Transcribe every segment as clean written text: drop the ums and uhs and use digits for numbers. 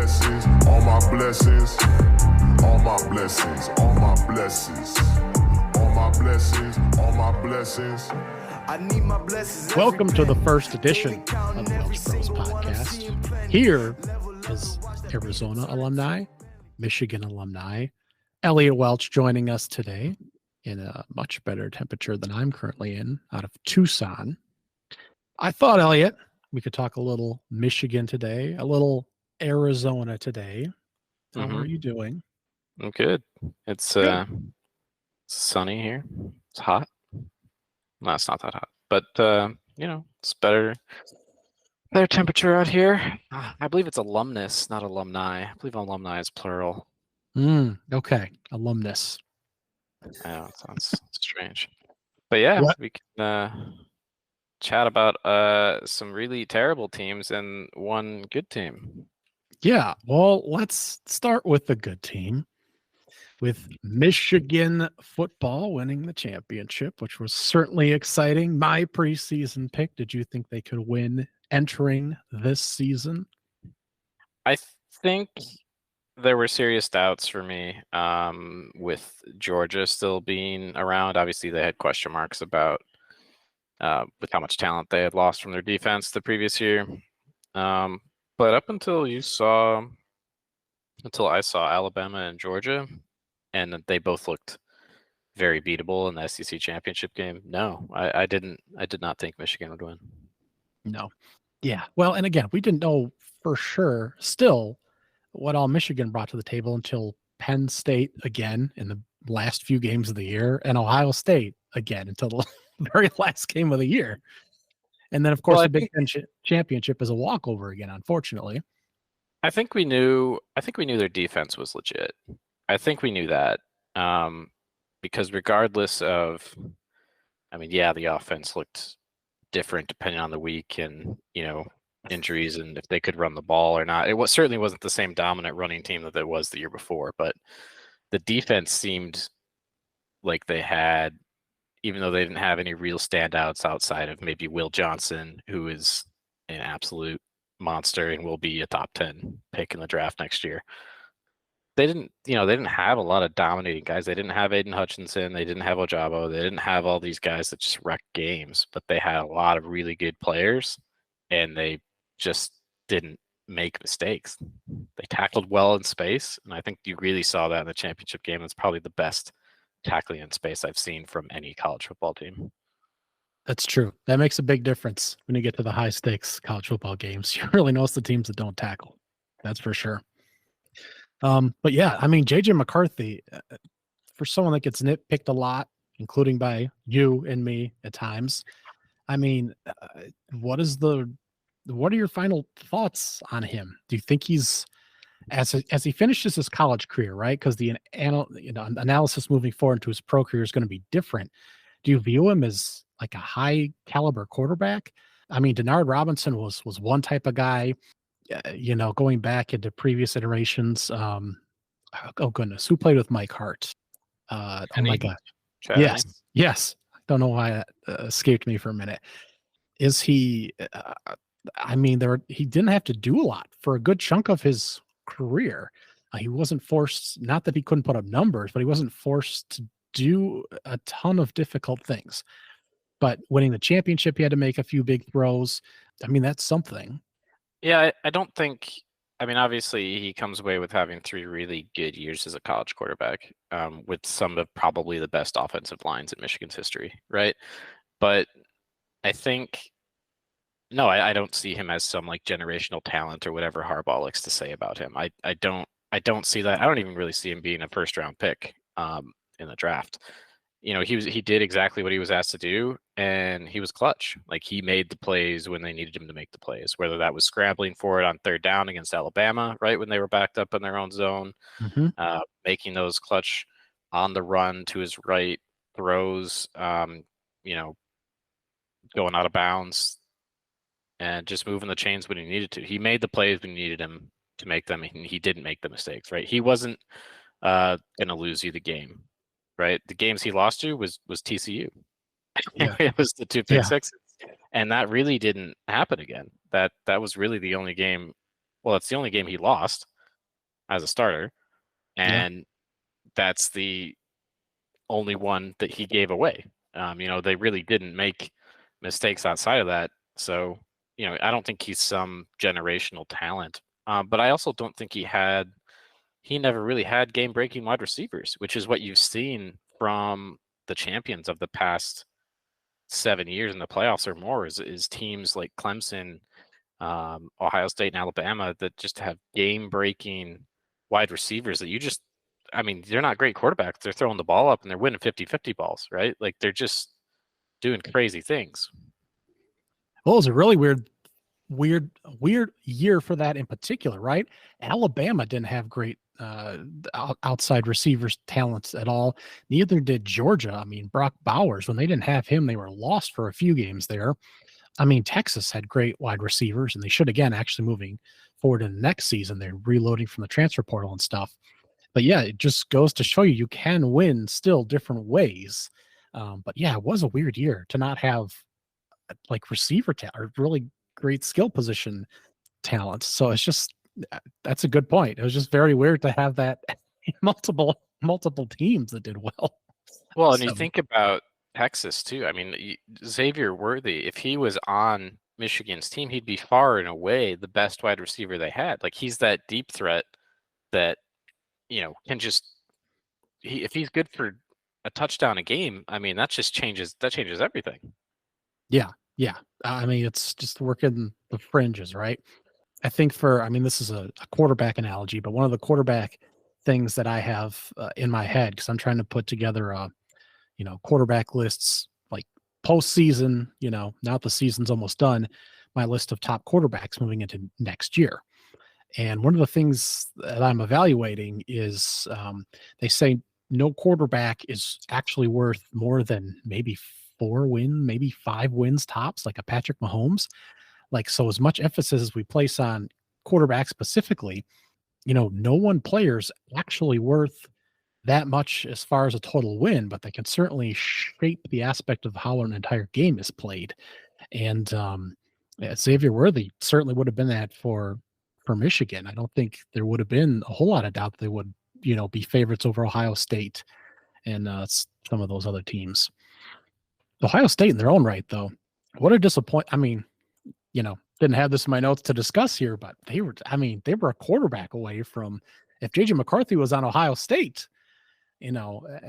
blessings, all my blessings, all my blessings, all my blessings, all my blessings, all my blessings. I need my blessings. Welcome to the first edition of the Welch Bros podcast. Here is Arizona alumni, Michigan alumni, Elliot Welch joining us today in a much better temperature than I'm currently in out of Tucson. I thought, Elliot, we could talk a little Michigan today, a little Arizona today. How are you doing? I'm good. It's sunny here. It's hot. No, it's not that hot, but it's better temperature out here. I believe it's alumnus, not alumni. I believe alumni is plural. Okay, alumnus. Yeah, it sounds strange. But yeah, we can chat about some really terrible teams and one good team. Yeah, well, let's start with the good team, with Michigan football winning the championship, which was certainly exciting. My preseason pick, did you think they could win entering this season? I think there were serious doubts for me with Georgia still being around. Obviously, they had question marks about with how much talent they had lost from their defense the previous year. But up until I saw Alabama and Georgia, and they both looked very beatable in the SEC championship game. No, I did not think Michigan would win. No. Yeah. Well, and again, we didn't know for sure still what all Michigan brought to the table until Penn State again in the last few games of the year and Ohio State again until the very last game of the year. And then, of course, the Big Ten championship is a walkover again, unfortunately. I think we knew their defense was legit. I think we knew that because regardless of, the offense looked different depending on the week and, injuries and if they could run the ball or not. It certainly wasn't the same dominant running team that it was the year before, but the defense seemed like they had, even though they didn't have any real standouts outside of maybe Will Johnson, who is an absolute monster and will be a top 10 pick in the draft next year. They didn't have a lot of dominating guys. They didn't have Aiden Hutchinson. They didn't have Ojabo. They didn't have all these guys that just wreck games, but they had a lot of really good players and they just didn't make mistakes. They tackled well in space. And I think you really saw that in the championship game. It's probably the best tackling in space I've seen from any college football team. That's true. That makes a big difference when you get to the high stakes college football games. You really notice the teams that don't tackle. That's for sure. But yeah, JJ McCarthy, for someone that gets nitpicked a lot, including by you and me at times, what are your final thoughts on him? Do you think he's as he finishes his college career, right? Because the analysis moving forward into his pro career is going to be different. Do you view him as like a high caliber quarterback? Denard Robinson was one type of guy, going back into previous iterations. Oh goodness, who played with Mike Hart? Oh my God. Yes. I don't know why that escaped me for a minute. Is he, he didn't have to do a lot for a good chunk of his career. He wasn't forced, not that he couldn't put up numbers, but he wasn't forced to do a ton of difficult things. But winning the championship, he had to make a few big throws. That's something. Yeah, I don't think, obviously he comes away with having 3 really good years as a college quarterback with some of probably the best offensive lines in Michigan's history, right? But I think, no, I don't see him as some like generational talent or whatever Harbaugh likes to say about him. I don't see that. I don't even really see him being a first round pick in the draft. He did exactly what he was asked to do, and he was clutch. Like, he made the plays when they needed him to make the plays, whether that was scrambling for it on 3rd down against Alabama, right when they were backed up in their own zone, making those clutch on the run to his right throws, going out of bounds, and just moving the chains when he needed to. He made the plays when you needed him to make them, and he didn't make the mistakes, right? He wasn't going to lose you the game. Right, the games he lost to was TCU. Yeah. It was the 2 pick sixes, and that really didn't happen again. That was really the only game. Well, it's the only game he lost. as a starter, Yeah. and that's the only one that he gave away. They really didn't make mistakes outside of that. So, I don't think he's some generational talent. But I also don't think he never really had game breaking wide receivers, which is what you've seen from the champions of the past 7 years in the playoffs or more is teams like Clemson, Ohio State, and Alabama that just have game breaking wide receivers that they're not great quarterbacks. They're throwing the ball up and they're winning 50-50 balls, right? Like they're just doing crazy things. Well, it was a really weird year for that in particular, right? Alabama didn't have great outside receivers talents at all. Neither did Georgia. I mean, Brock Bowers, when they didn't have him, they were lost for a few games there. I mean, Texas had great wide receivers, and they should again, actually moving forward in the next season. They're reloading from the transfer portal and stuff. But yeah, it just goes to show you can win still different ways. But yeah, it was a weird year to not have like receiver talent or really great skill position talent. So it's just that's a good point. It was just very weird to have that multiple teams that did well. Well, and you So think about Texas too. I mean, Xavier Worthy, if he was on Michigan's team, he'd be far and away the best wide receiver they had. Like he's that deep threat that can just if he's good for a touchdown a game, I mean that changes everything. yeah. I mean, it's just working the fringes, right? I think this is a quarterback analogy, but one of the quarterback things that I have in my head, because I'm trying to put together quarterback lists like postseason, now that the season's almost done, my list of top quarterbacks moving into next year. And one of the things that I'm evaluating is they say no quarterback is actually worth more than maybe 5 wins tops, like a Patrick Mahomes. Like, so as much emphasis as we place on quarterback specifically, no one player's actually worth that much as far as a total win, but they can certainly shape the aspect of how an entire game is played. And Xavier Worthy certainly would have been that for Michigan. I don't think there would have been a whole lot of doubt they would, be favorites over Ohio State and some of those other teams. Ohio State in their own right, though, what a disappointment. I mean, didn't have this in my notes to discuss here, but they were a quarterback away from if JJ McCarthy was on Ohio State, and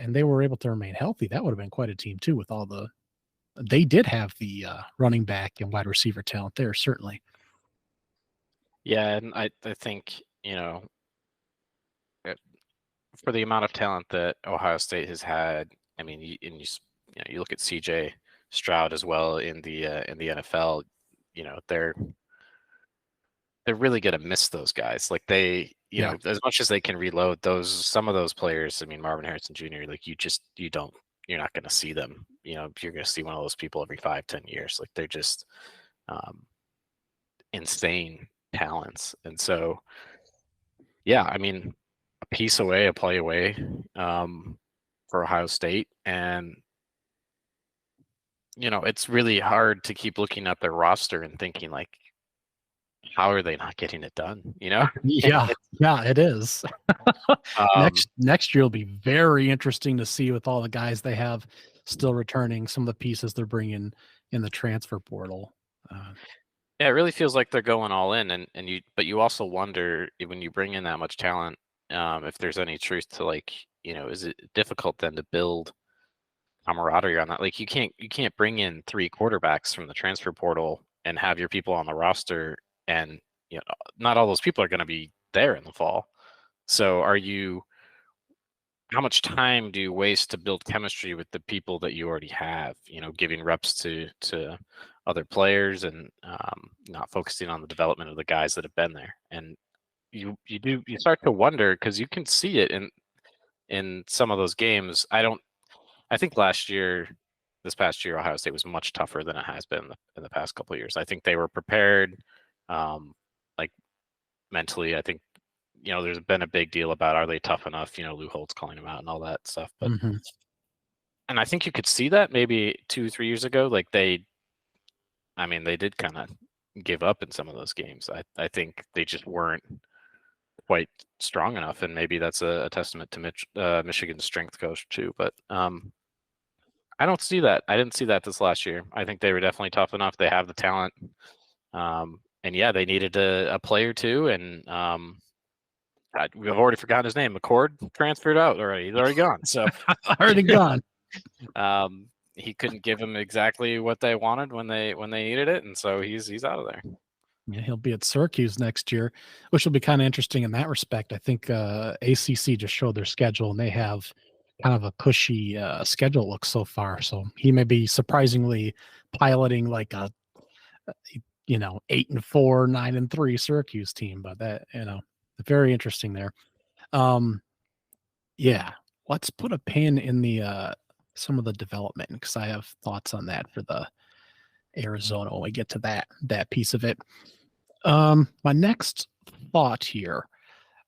they were able to remain healthy, that would have been quite a team too with they did have the running back and wide receiver talent there, certainly. Yeah, and I think, for the amount of talent that Ohio State has had, I mean, you look at CJ Stroud as well in the NFL, they're really going to miss those guys. Like they, as much as they can reload some of those players, I mean, Marvin Harrison Jr., like you're not going to see them, you're going to see one of those people every 5-10 years. Like they're just insane talents. And so, yeah, I mean, a piece away, a play away for Ohio State. And, it's really hard to keep looking at their roster and thinking like, how are they not getting it done? Yeah, it is. Next year will be very interesting to see with all the guys they have still returning, some of the pieces they're bringing in the transfer portal. Yeah, it really feels like they're going all in, but you also wonder when you bring in that much talent, if there's any truth to like, is it difficult then to build camaraderie on that? Like you can't bring in 3 quarterbacks from the transfer portal and have your people on the roster, and not all those people are going to be there in the fall. So how much time do you waste to build chemistry with the people that you already have, giving reps to other players and not focusing on the development of the guys that have been there? And you start to wonder, because you can see it in some of those games. I think this past year, Ohio State was much tougher than it has been in the past couple of years. I think they were prepared, like mentally. I think, there's been a big deal about, are they tough enough? Lou Holtz calling them out and all that stuff. But and I think you could see that maybe 2-3 years ago, like they did kind of give up in some of those games. I think they just weren't quite strong enough, and maybe that's a testament to Michigan's strength coach too. But I don't see that. I didn't see that this last year. I think they were definitely tough enough. They have the talent, and yeah, they needed a player too. And we've already forgotten his name. McCord transferred out already. He's already gone. So Already gone. he couldn't give them exactly what they wanted when they needed it, and so he's out of there. Yeah, he'll be at Syracuse next year, which will be kind of interesting in that respect. I think ACC just showed their schedule, and they have kind of a cushy schedule look so far. So he may be surprisingly piloting like a 8-4, 9-3 Syracuse team, but that very interesting there. Yeah, let's put a pin in the some of the development because I have thoughts on that for the Arizona when we get to that piece of it. My next thought here,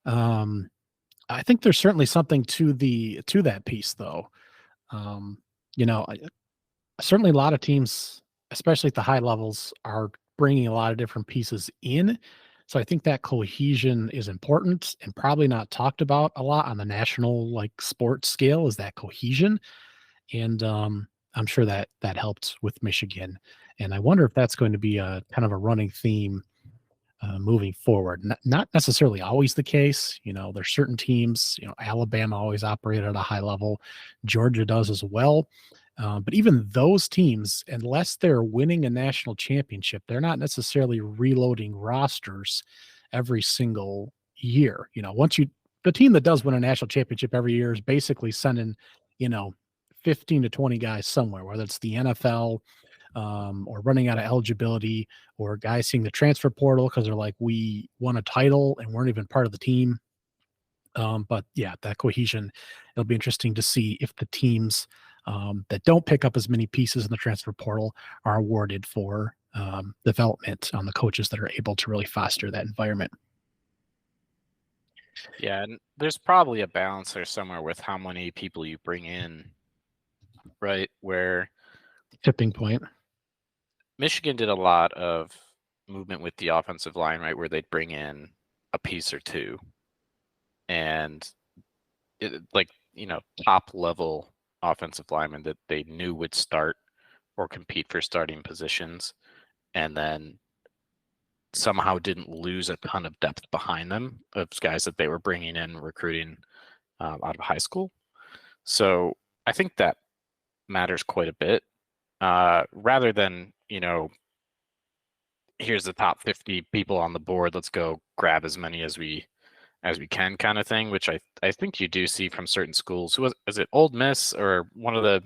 I think there's certainly something to that piece though. Certainly a lot of teams, especially at the high levels, are bringing a lot of different pieces in. So I think that cohesion is important and probably not talked about a lot on the national sports scale is that cohesion. And I'm sure that helped with Michigan. And I wonder if that's going to be a kind of a running theme moving forward. Not necessarily always the case. There's certain teams, Alabama always operated at a high level. Georgia does as well. But even those teams, unless they're winning a national championship, they're not necessarily reloading rosters every single year. The team that does win a national championship every year is basically sending, 15 to 20 guys somewhere, whether it's the NFL or running out of eligibility or guys seeing the transfer portal because they're like, we won a title and weren't even part of the team. But yeah, that cohesion, it'll be interesting to see if the teams that don't pick up as many pieces in the transfer portal are awarded for development on the coaches that are able to really foster that environment. Yeah, and there's probably a balance there somewhere with how many people you bring in, right? Where tipping point. Michigan did a lot of movement with the offensive line, right? Where they'd bring in a piece or two and top level offensive linemen that they knew would start or compete for starting positions, and then somehow didn't lose a ton of depth behind them of guys that they were bringing in recruiting out of high school. So I think that matters quite a bit rather than, here's the top 50 people on the board. Let's go grab as many as we can kind of thing, which I think you do see from certain schools. Is it Ole Miss or one of the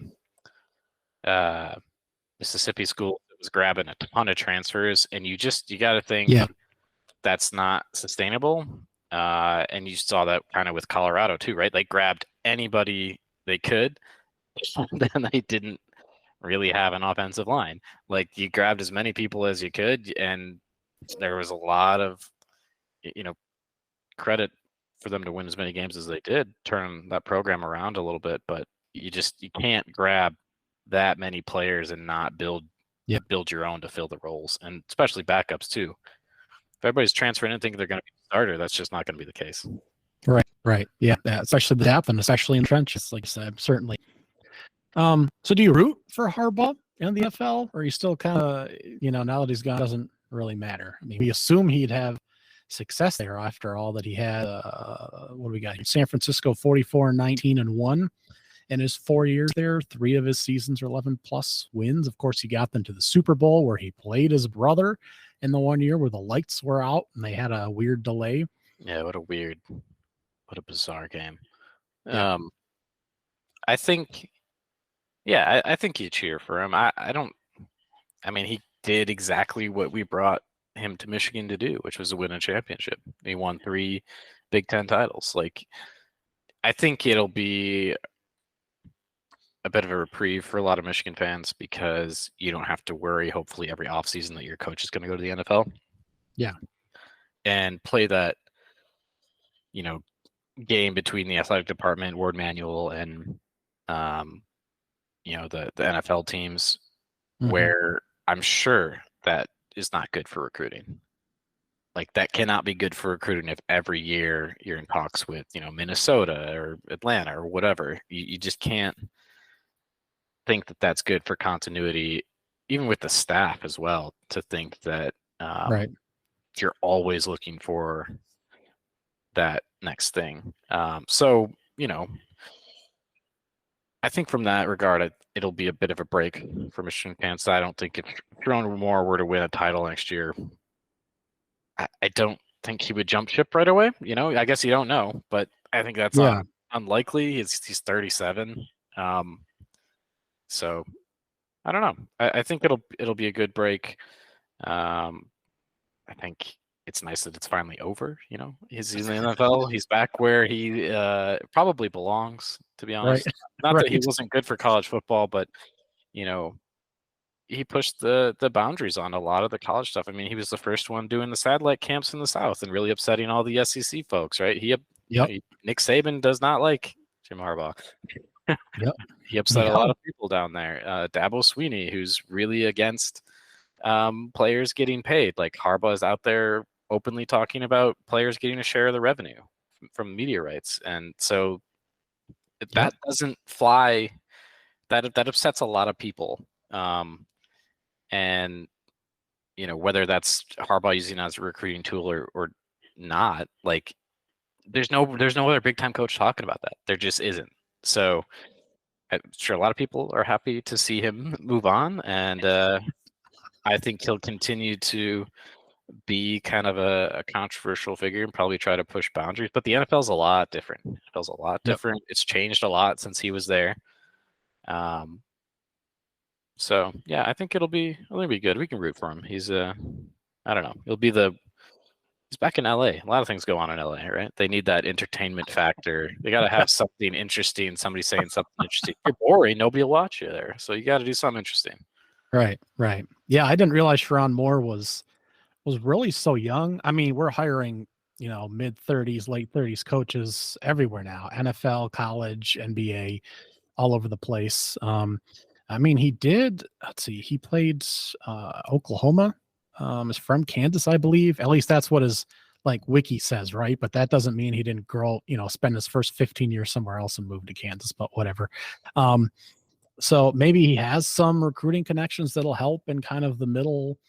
Mississippi schools that was grabbing a ton of transfers, and you got to think that's not sustainable. And you saw that kind of with Colorado too, right? They grabbed anybody they could, then they didn't really have an offensive line. Like you grabbed as many people as you could, and there was a lot of, credit for them to win as many games as they did, turn that program around a little bit. But you can't grab that many players and not build your own to fill the roles, and especially backups too. If everybody's transferring and thinking they're going to be a starter, that's just not going to be the case. Right. Yeah, especially the depth and especially in trenches, like I said, certainly. So do you root for Harbaugh in the NFL, or are you still kind of, now that he's gone, doesn't really matter? I mean, we assume he'd have success there after all that he had. What do we got here? San Francisco 44-19-1 in his 4 years there. 3 of his seasons are 11+ wins. Of course, he got them to the Super Bowl where he played his brother in the 1 year where the lights were out and they had a weird delay. Yeah, what a bizarre game. Yeah. I think you cheer for him. He did exactly what we brought him to Michigan to do, which was to win a championship. He won 3 Big Ten titles. I think it'll be a bit of a reprieve for a lot of Michigan fans because you don't have to worry, hopefully, every offseason that your coach is going to go to the NFL. Yeah. And play that, game between the athletic department, Ward Manuel, and the NFL teams, where I'm sure that is not good for recruiting. Like that cannot be good for recruiting if every year you're in talks with, Minnesota or Atlanta or whatever. You just can't think that that's good for continuity, even with the staff as well, to think that Right. you're always looking for that next thing. So, I think from that regard, it'll be a bit of a break for Michigan fans. I don't think if Sharon Moore were to win a title next year, I don't think he would jump ship right away. I guess you don't know, but I think that's Yeah. unlikely. He's 37. So I don't know. I think it'll be a good break. I think it's nice that it's finally over. He's in the NFL. He's back where he probably belongs, to be Right. honest. Not that he Right. wasn't good for college football, but he pushed the boundaries on a lot of the college stuff. I mean, he was the first one doing the satellite camps in the South and really upsetting all the SEC folks, right? Yep. Nick Saban does not like Jim Harbaugh. Yep. He upset a Yep. lot of people down there. Dabo Sweeney, who's really against players getting paid. Like Harbaugh is out there openly talking about players getting a share of the revenue from media rights, and so that doesn't fly. That upsets a lot of people. And whether that's Harbaugh using it as a recruiting tool or not, like there's no other big time coach talking about that. There just isn't. So I'm sure a lot of people are happy to see him move on, and I think he'll continue to be kind of a controversial figure and probably try to push boundaries. But the NFL's a lot different. NFL's a lot different. It's changed a lot since he was there. So yeah, I think it'll be good. We can root for him. He's I don't know. He's back in LA. A lot of things go on in LA, right? They need that entertainment factor. They got to have something interesting. Somebody saying something interesting. If you're boring, nobody will watch you there. So you got to do something interesting. Right. Right. Yeah, I didn't realize Sharon Moore was really so young. I mean, we're hiring, mid 30s, late 30s coaches everywhere now. NFL, college, NBA, all over the place. I mean, he played Oklahoma. Is from Kansas, I believe. At least that's what his wiki says, right? But that doesn't mean he didn't grow, spend his first 15 years somewhere else and move to Kansas, but whatever. So maybe he has some recruiting connections that'll help in kind of the middle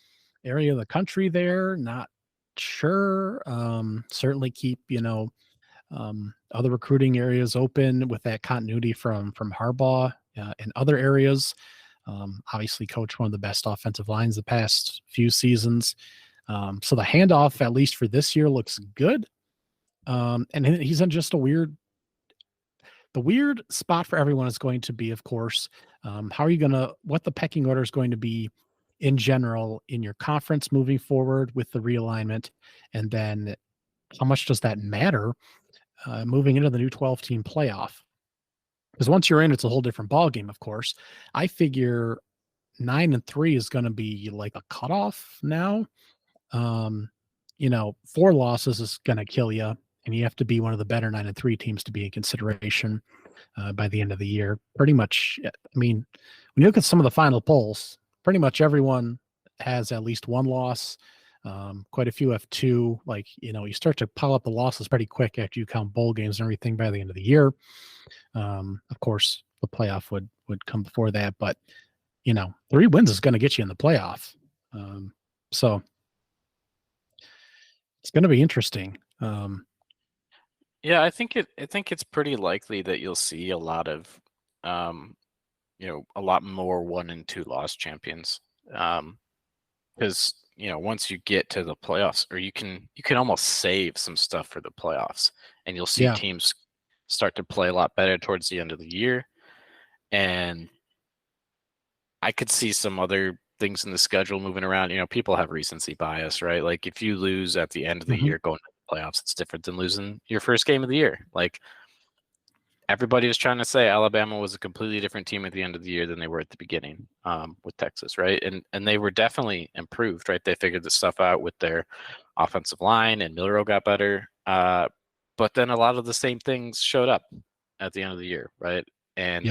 area of the country there. Not sure. Certainly keep, other recruiting areas open with that continuity from Harbaugh in other areas. Obviously coached one of the best offensive lines the past few seasons. So the handoff, at least for this year, looks good. And he's in just the weird spot for everyone is going to be, of course, what the pecking order is going to be in general in your conference moving forward with the realignment. And then how much does that matter moving into the new 12-team playoff? Because once you're in, it's a whole different ballgame, of course. I figure 9-3 is going to be like a cutoff now. 4 losses is going to kill you, and you have to be one of the better 9-3 teams to be in consideration by the end of the year. Pretty much, I mean, when you look at some of the final polls, pretty much everyone has at least 1 loss. Quite a few have 2. You start to pile up the losses pretty quick after you count bowl games and everything by the end of the year. Of course, the playoff would come before that, but 3 wins is going to get you in the playoff. So it's going to be interesting. Yeah, I think it's pretty likely that you'll see a lot of, a lot more 1 and 2 loss champions. Because once you get to the playoffs, or you can almost save some stuff for the playoffs, and you'll see teams start to play a lot better towards the end of the year. And I could see some other things in the schedule moving around. People have recency bias, right? Like if you lose at the end of the year going to the playoffs, it's different than losing your first game of the year. Like everybody was trying to say Alabama was a completely different team at the end of the year than they were at the beginning with Texas, right? And they were definitely improved, right? They figured this stuff out with their offensive line, and Milroe got better. But then a lot of the same things showed up at the end of the year, right? And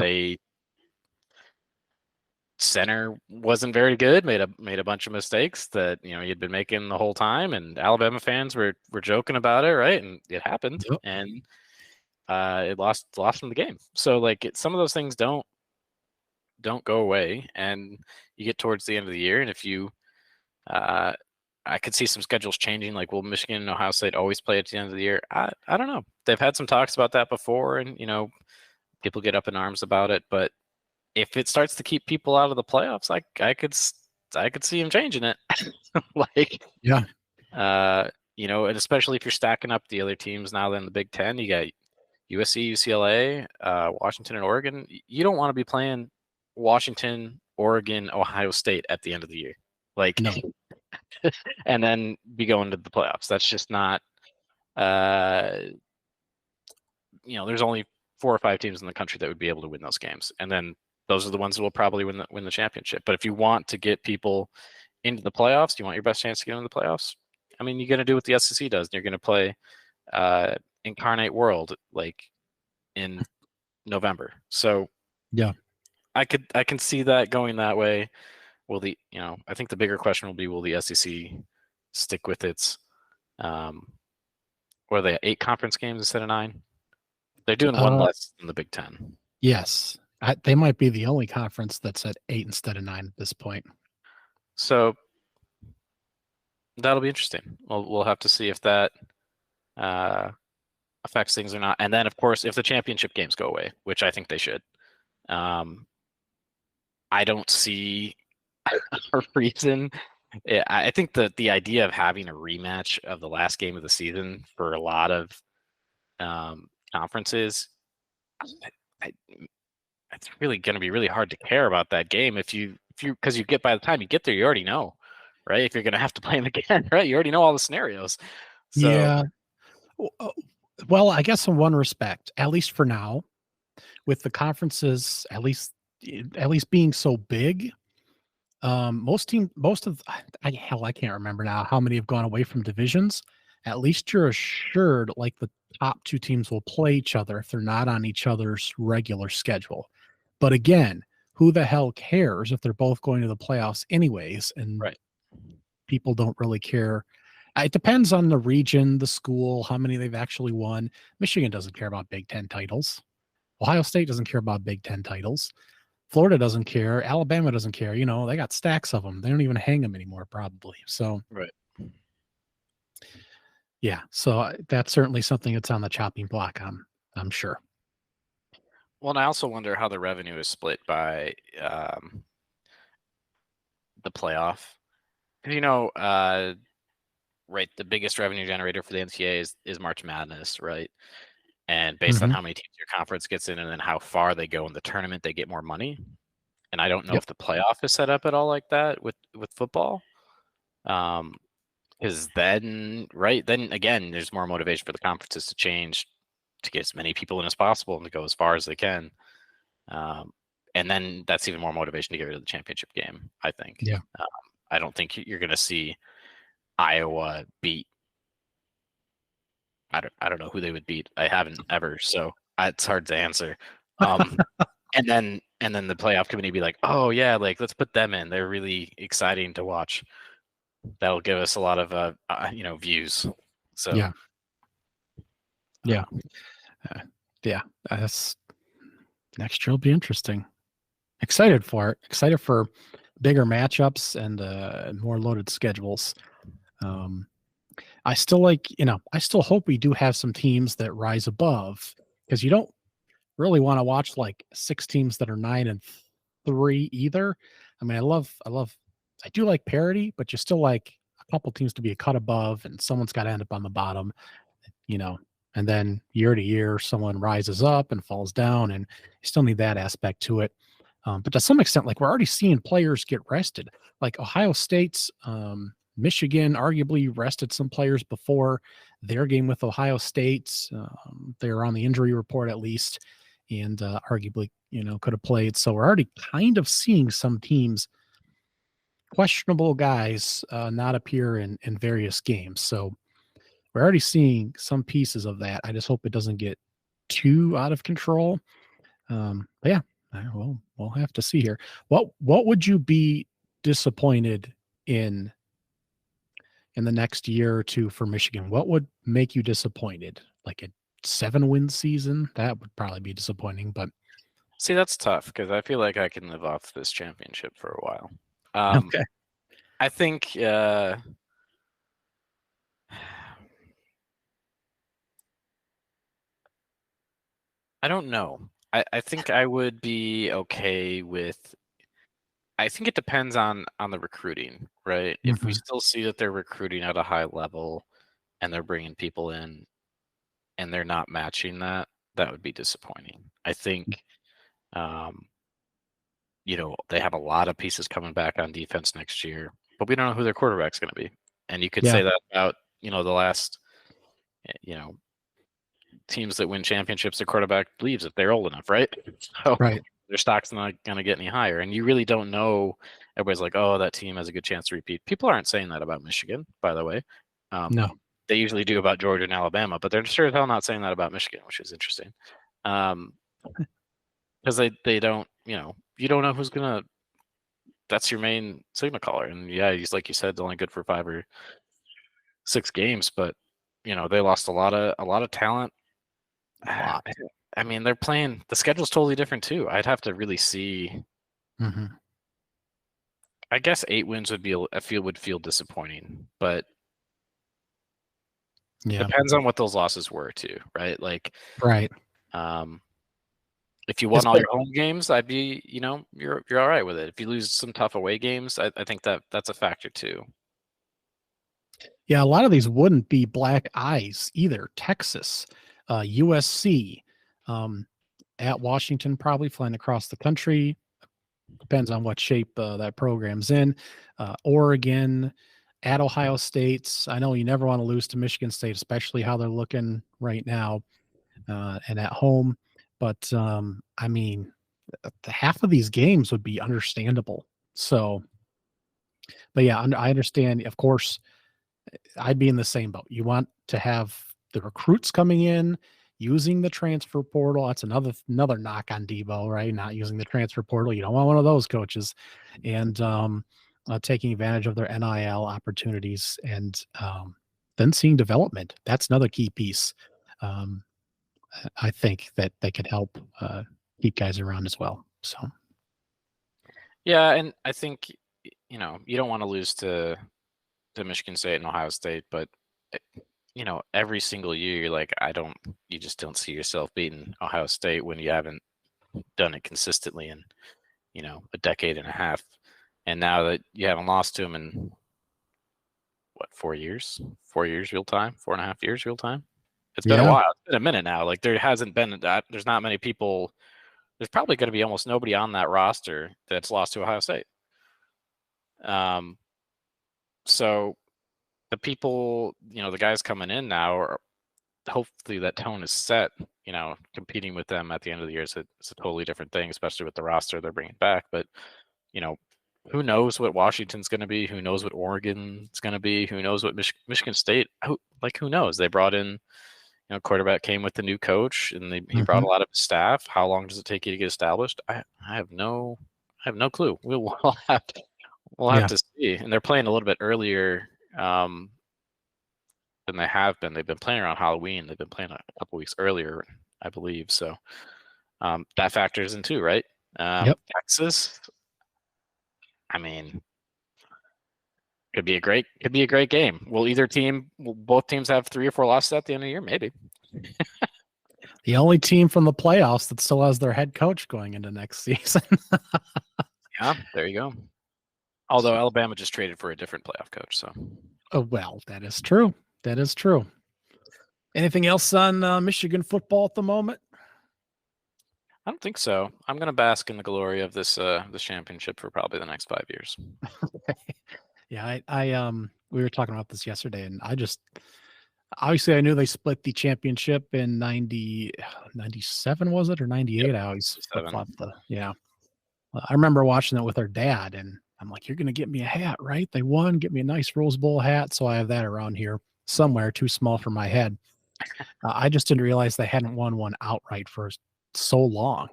center wasn't very good, made a bunch of mistakes that he had been making the whole time, and Alabama fans were joking about it, right? And it happened, Yep. and it lost them the game. So like some of those things don't go away, and you get towards the end of the year, and if you I could see some schedules changing. Like, will Michigan and Ohio State always play at the end of the year? I don't know. They've had some talks about that before, and people get up in arms about it. But if it starts to keep people out of the playoffs, I could see him changing it. Like, Yeah. and especially if you're stacking up the other teams now in the Big Ten, you got USC, UCLA, Washington, and Oregon. You don't want to be playing Washington, Oregon, Ohio State at the end of the year. Like, No. and then be going to the playoffs. That's just not. There's only 4 or 5 teams in the country that would be able to win those games, and then those are the ones that will probably win the championship. But if you want to get people into the playoffs, you want your best chance to get into the playoffs. I mean, you're going to do what the SEC does. And you're going to play Incarnate World like in November. So Yeah. I can see that going that way. I think the bigger question will be, will the SEC stick with its what are they, 8 conference games instead of 9? They're doing one less than the Big Ten. Yes. They might be the only conference that's at 8 instead of 9 at this point. So that'll be interesting. We'll have to see if that affects things or not. And then, of course, if the championship games go away, which I think they should, I don't see a reason. I think that the idea of having a rematch of the last game of the season for a lot of conferences, it's really going to be really hard to care about that game because you get, by the time you get there, you already know, right? If you're going to have to play them again, right? You already know all the scenarios. So, yeah. Well, I guess in one respect, at least for now, with the conferences, at least being so big, I can't remember now how many have gone away from divisions. At least you're assured like the top 2 teams will play each other if they're not on each other's regular schedule. But again, who the hell cares if they're both going to the playoffs anyways? And right. People don't really care. It depends on the region, the school, how many they've actually won. Michigan doesn't care about Big Ten titles. Ohio State doesn't care about Big Ten titles. Florida doesn't care. Alabama doesn't care. They got stacks of them. They don't even hang them anymore, probably. So, right. Yeah. So that's certainly something that's on the chopping block. I'm sure. Well, and I also wonder how the revenue is split by the playoff. Because right, the biggest revenue generator for the NCAA is March Madness, right? And based on how many teams your conference gets in, and then how far they go in the tournament, they get more money. And I don't know if the playoff is set up at all like that with football. Because then again, there's more motivation for the conferences to change, to get as many people in as possible and to go as far as they can. And then that's even more motivation to get rid of the championship game, I think. Yeah. I don't think you're going to see Iowa beat. I don't know who they would beat. I haven't ever, so it's hard to answer. And then the playoff committee be like, oh yeah, like let's put them in. They're really exciting to watch. That'll give us a lot of views. So yeah. That's next year will be interesting. Excited for it. Excited for bigger matchups and more loaded schedules. I still I still hope we do have some teams that rise above, because you don't really want to watch like 6 teams that are 9-3 either. I mean, I do like parity, but you still like a couple teams to be a cut above, and someone's got to end up on the bottom, and then year to year, someone rises up and falls down, and you still need that aspect to it. But to some extent, like we're already seeing players get rested, like Ohio State's, Michigan arguably rested some players before their game with Ohio State. They're on the injury report at least, and arguably, could have played. So we're already kind of seeing some teams, questionable guys, not appear in various games. So we're already seeing some pieces of that. I just hope it doesn't get too out of control. But yeah, Well, we'll have to see here. What would you be disappointed in the next year or two for Michigan? What would make you disappointed? Like a 7-win season? That would probably be disappointing, but See, that's tough because I feel like I can live off this championship for a while. okay. I think I don't know. I think I would be okay with. I think it depends on the recruiting, right? If we Mhm. still see that they're recruiting at a high level and they're bringing people in and they're not matching that, that would be disappointing. I think, they have a lot of pieces coming back on defense next year, but we don't know who their quarterback's going to be. And you could Yeah. say that about, the last, you know, teams that win championships, their quarterback leaves if they're old enough, right? So Right. their stock's not going to get any higher. And you really don't know. Everybody's like, oh, that team has a good chance to repeat. People aren't saying that about Michigan, by the way. No. They usually do about Georgia and Alabama, but they're sure as hell not saying that about Michigan, which is interesting. Because they don't, you don't know who's going to, that's your main signal caller. And yeah, he's like you said, only good for 5 or 6 games, but they lost a lot of talent. I mean, they're playing. The schedule's totally different too. I'd have to really see. Mhm. I guess 8 wins would feel disappointing, but Yeah. depends on what those losses were too, right? Like, Right. if you won It's all been your home games, I'd be, you're all right with it. If you lose some tough away games, I think that's a factor too. Yeah, a lot of these wouldn't be black eyes either. Texas, USC, at Washington, probably flying across the country. Depends on what shape that program's in. Oregon, at Ohio State. I know you never want to lose to Michigan State, especially how they're looking right now and at home. But I mean, half of these games would be understandable. So, but yeah, I understand. Of course, I'd be in the same boat. You want to have the recruits coming in using the transfer portal. That's another knock on Debo, right? Not using the transfer portal. You don't want one of those coaches, and taking advantage of their NIL opportunities, and then seeing development. That's another key piece. I think that they could help keep guys around as well. So Yeah, and I think you don't want to lose to Michigan State and Ohio State, but every single year you're like, you just don't see yourself beating Ohio State when you haven't done it consistently in a decade and a half. And now that you haven't lost to them in what, 4 years? 4 years real time, 4.5 years real time. It's been a yeah, while. It's been a minute now. Like there hasn't been that. There's not many people. There's probably going to be almost nobody on that roster that's lost to Ohio State. So the people, the guys coming in now, are hopefully that tone is set. Competing with them at the end of the year is a totally different thing, especially with the roster they're bringing back. But who knows what Washington's going to be? Who knows what Oregon's going to be? Who knows what Michigan State? Who knows? They brought in, quarterback came with the new coach, and he brought a lot of staff. How long does it take you to get established? I have no clue. We'll have to see. And they're playing a little bit earlier than they have been. They've been playing around Halloween. They've been playing a couple weeks earlier, I believe. So that factors in too, right? Yep. Texas. I mean, could be a great game. Will both teams have 3 or 4 losses at the end of the year? Maybe. The only team from the playoffs that still has their head coach going into next season. Yeah, there you go. Although Alabama just traded for a different playoff coach, so. Oh, well, that is true. That is true. Anything else on Michigan football at the moment? I don't think so. I'm going to bask in the glory of this championship for probably the next 5 years. Yeah, I we were talking about this yesterday, and obviously I knew they split the championship in 97, was it, or 98? Yep, I always 97. flip-flopped yeah. I remember watching it with our dad, and I'm like, you're going to get me a hat, right? They won, get me a nice Rose Bowl hat. So I have that around here somewhere, too small for my head. I just didn't realize they hadn't won one outright for so long,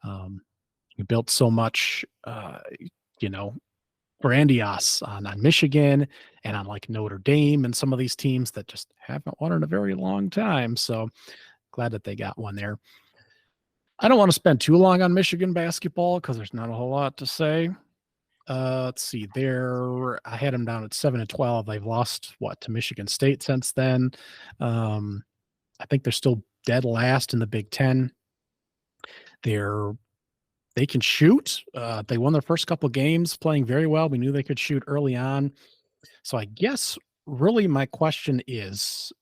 You built so much, you know, grandiose on Michigan and on like Notre Dame and some of these teams that just haven't won in a very long time. So glad that they got one there. I don't want to spend too long on Michigan basketball because there's not a whole lot to say. Let's see. I had them down at 7-12. They've lost to Michigan State since then. I think they're still dead last in the Big Ten. They can shoot. They won their first couple games playing very well. We knew they could shoot early on. So I guess really my question is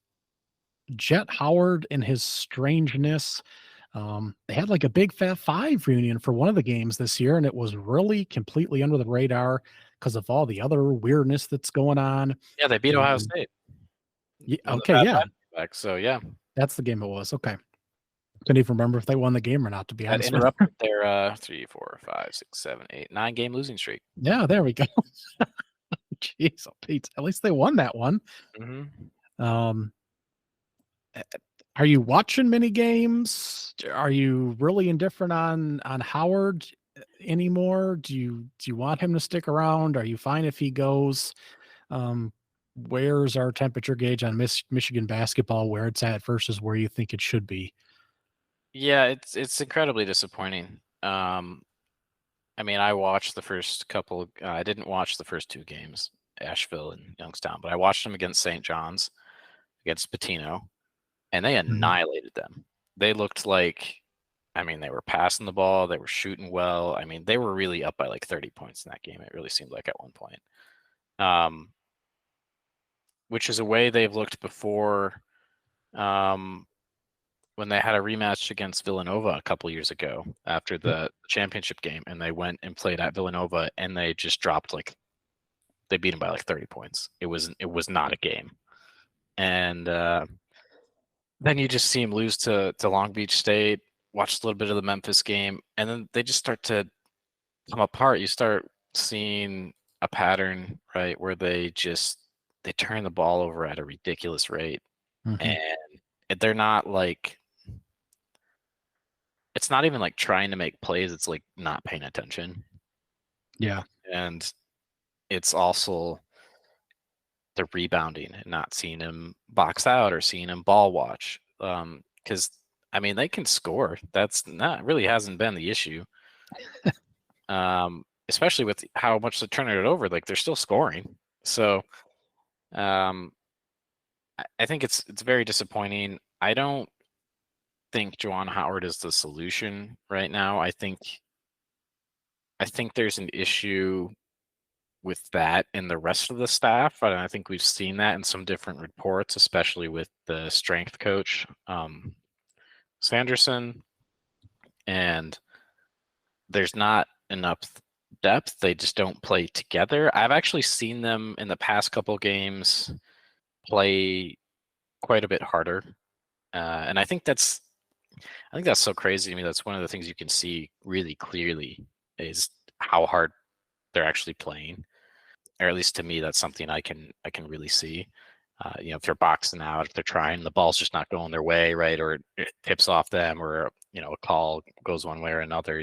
Jet Howard and his strangeness. They had like a big Fat Five reunion for one of the games this year, and it was really completely under the radar because of all the other weirdness that's going on. Yeah, they beat Ohio State. Yeah, okay, yeah. So yeah, that's the game it was. Okay. Couldn't even remember if they won the game or not, to be honest. That interrupted their 3, 4, 5, 6, 7, 8, 9 game losing streak. Yeah, there we go. Jeez, Pete. At least they won that one. Mm-hmm. Are you watching mini games? Are you really indifferent on Howard anymore? Do you want him to stick around? Are you fine if he goes? Where's our temperature gauge on Michigan basketball, where it's at versus where you think it should be? Yeah, it's incredibly disappointing. I mean, I watched the first couple. I didn't watch the first 2 games, Asheville and Youngstown, but I watched them against St. John's, against Patino, and they annihilated them. They looked like, I mean, they were passing the ball, they were shooting well. I mean, they were really up by like 30 points in that game. It really seemed like at one point, which is a way they've looked before. When they had a rematch against Villanova a couple years ago after the championship game, and they went and played at Villanova, and they just dropped they beat them by like 30 points. It was not a game. And then you just see them lose to Long Beach State, watch a little bit of the Memphis game, and then they just start to come apart. You start seeing a pattern, right, where they turn the ball over at a ridiculous rate. And they're not it's not even like trying to make plays. It's like not paying attention. Yeah. And it's also the rebounding and not seeing him box out or seeing him ball watch. Because I mean, they can score. That's really hasn't been the issue. Especially with how much they're turning it over. Like they're still scoring. So I think it's very disappointing. I don't think Juwan Howard is the solution right now. I think there's an issue with that and the rest of the staff. And I think we've seen that in some different reports, especially with the strength coach, Sanderson. And there's not enough depth. They just don't play together. I've actually seen them in the past couple games play quite a bit harder. And I think that's so crazy to me. That's one of the things you can see really clearly is how hard they're actually playing, or at least to me, that's something I can really see. If they're boxing out, if they're trying, the ball's just not going their way, right, or it tips off them, or a call goes one way or another.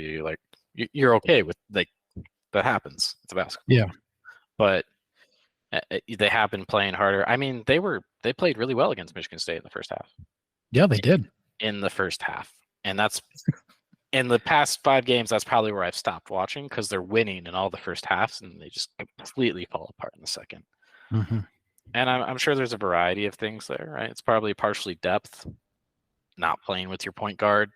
You're okay with that happens. It's a basketball. Yeah, but they have been playing harder. I mean, they played really well against Michigan State in the first half. Yeah, they did. In the first half. And that's in the past 5 games, that's probably where I've stopped watching because they're winning in all the first halves and they just completely fall apart in the second. And I'm sure there's a variety of things there, right? It's probably partially depth, not playing with your point guard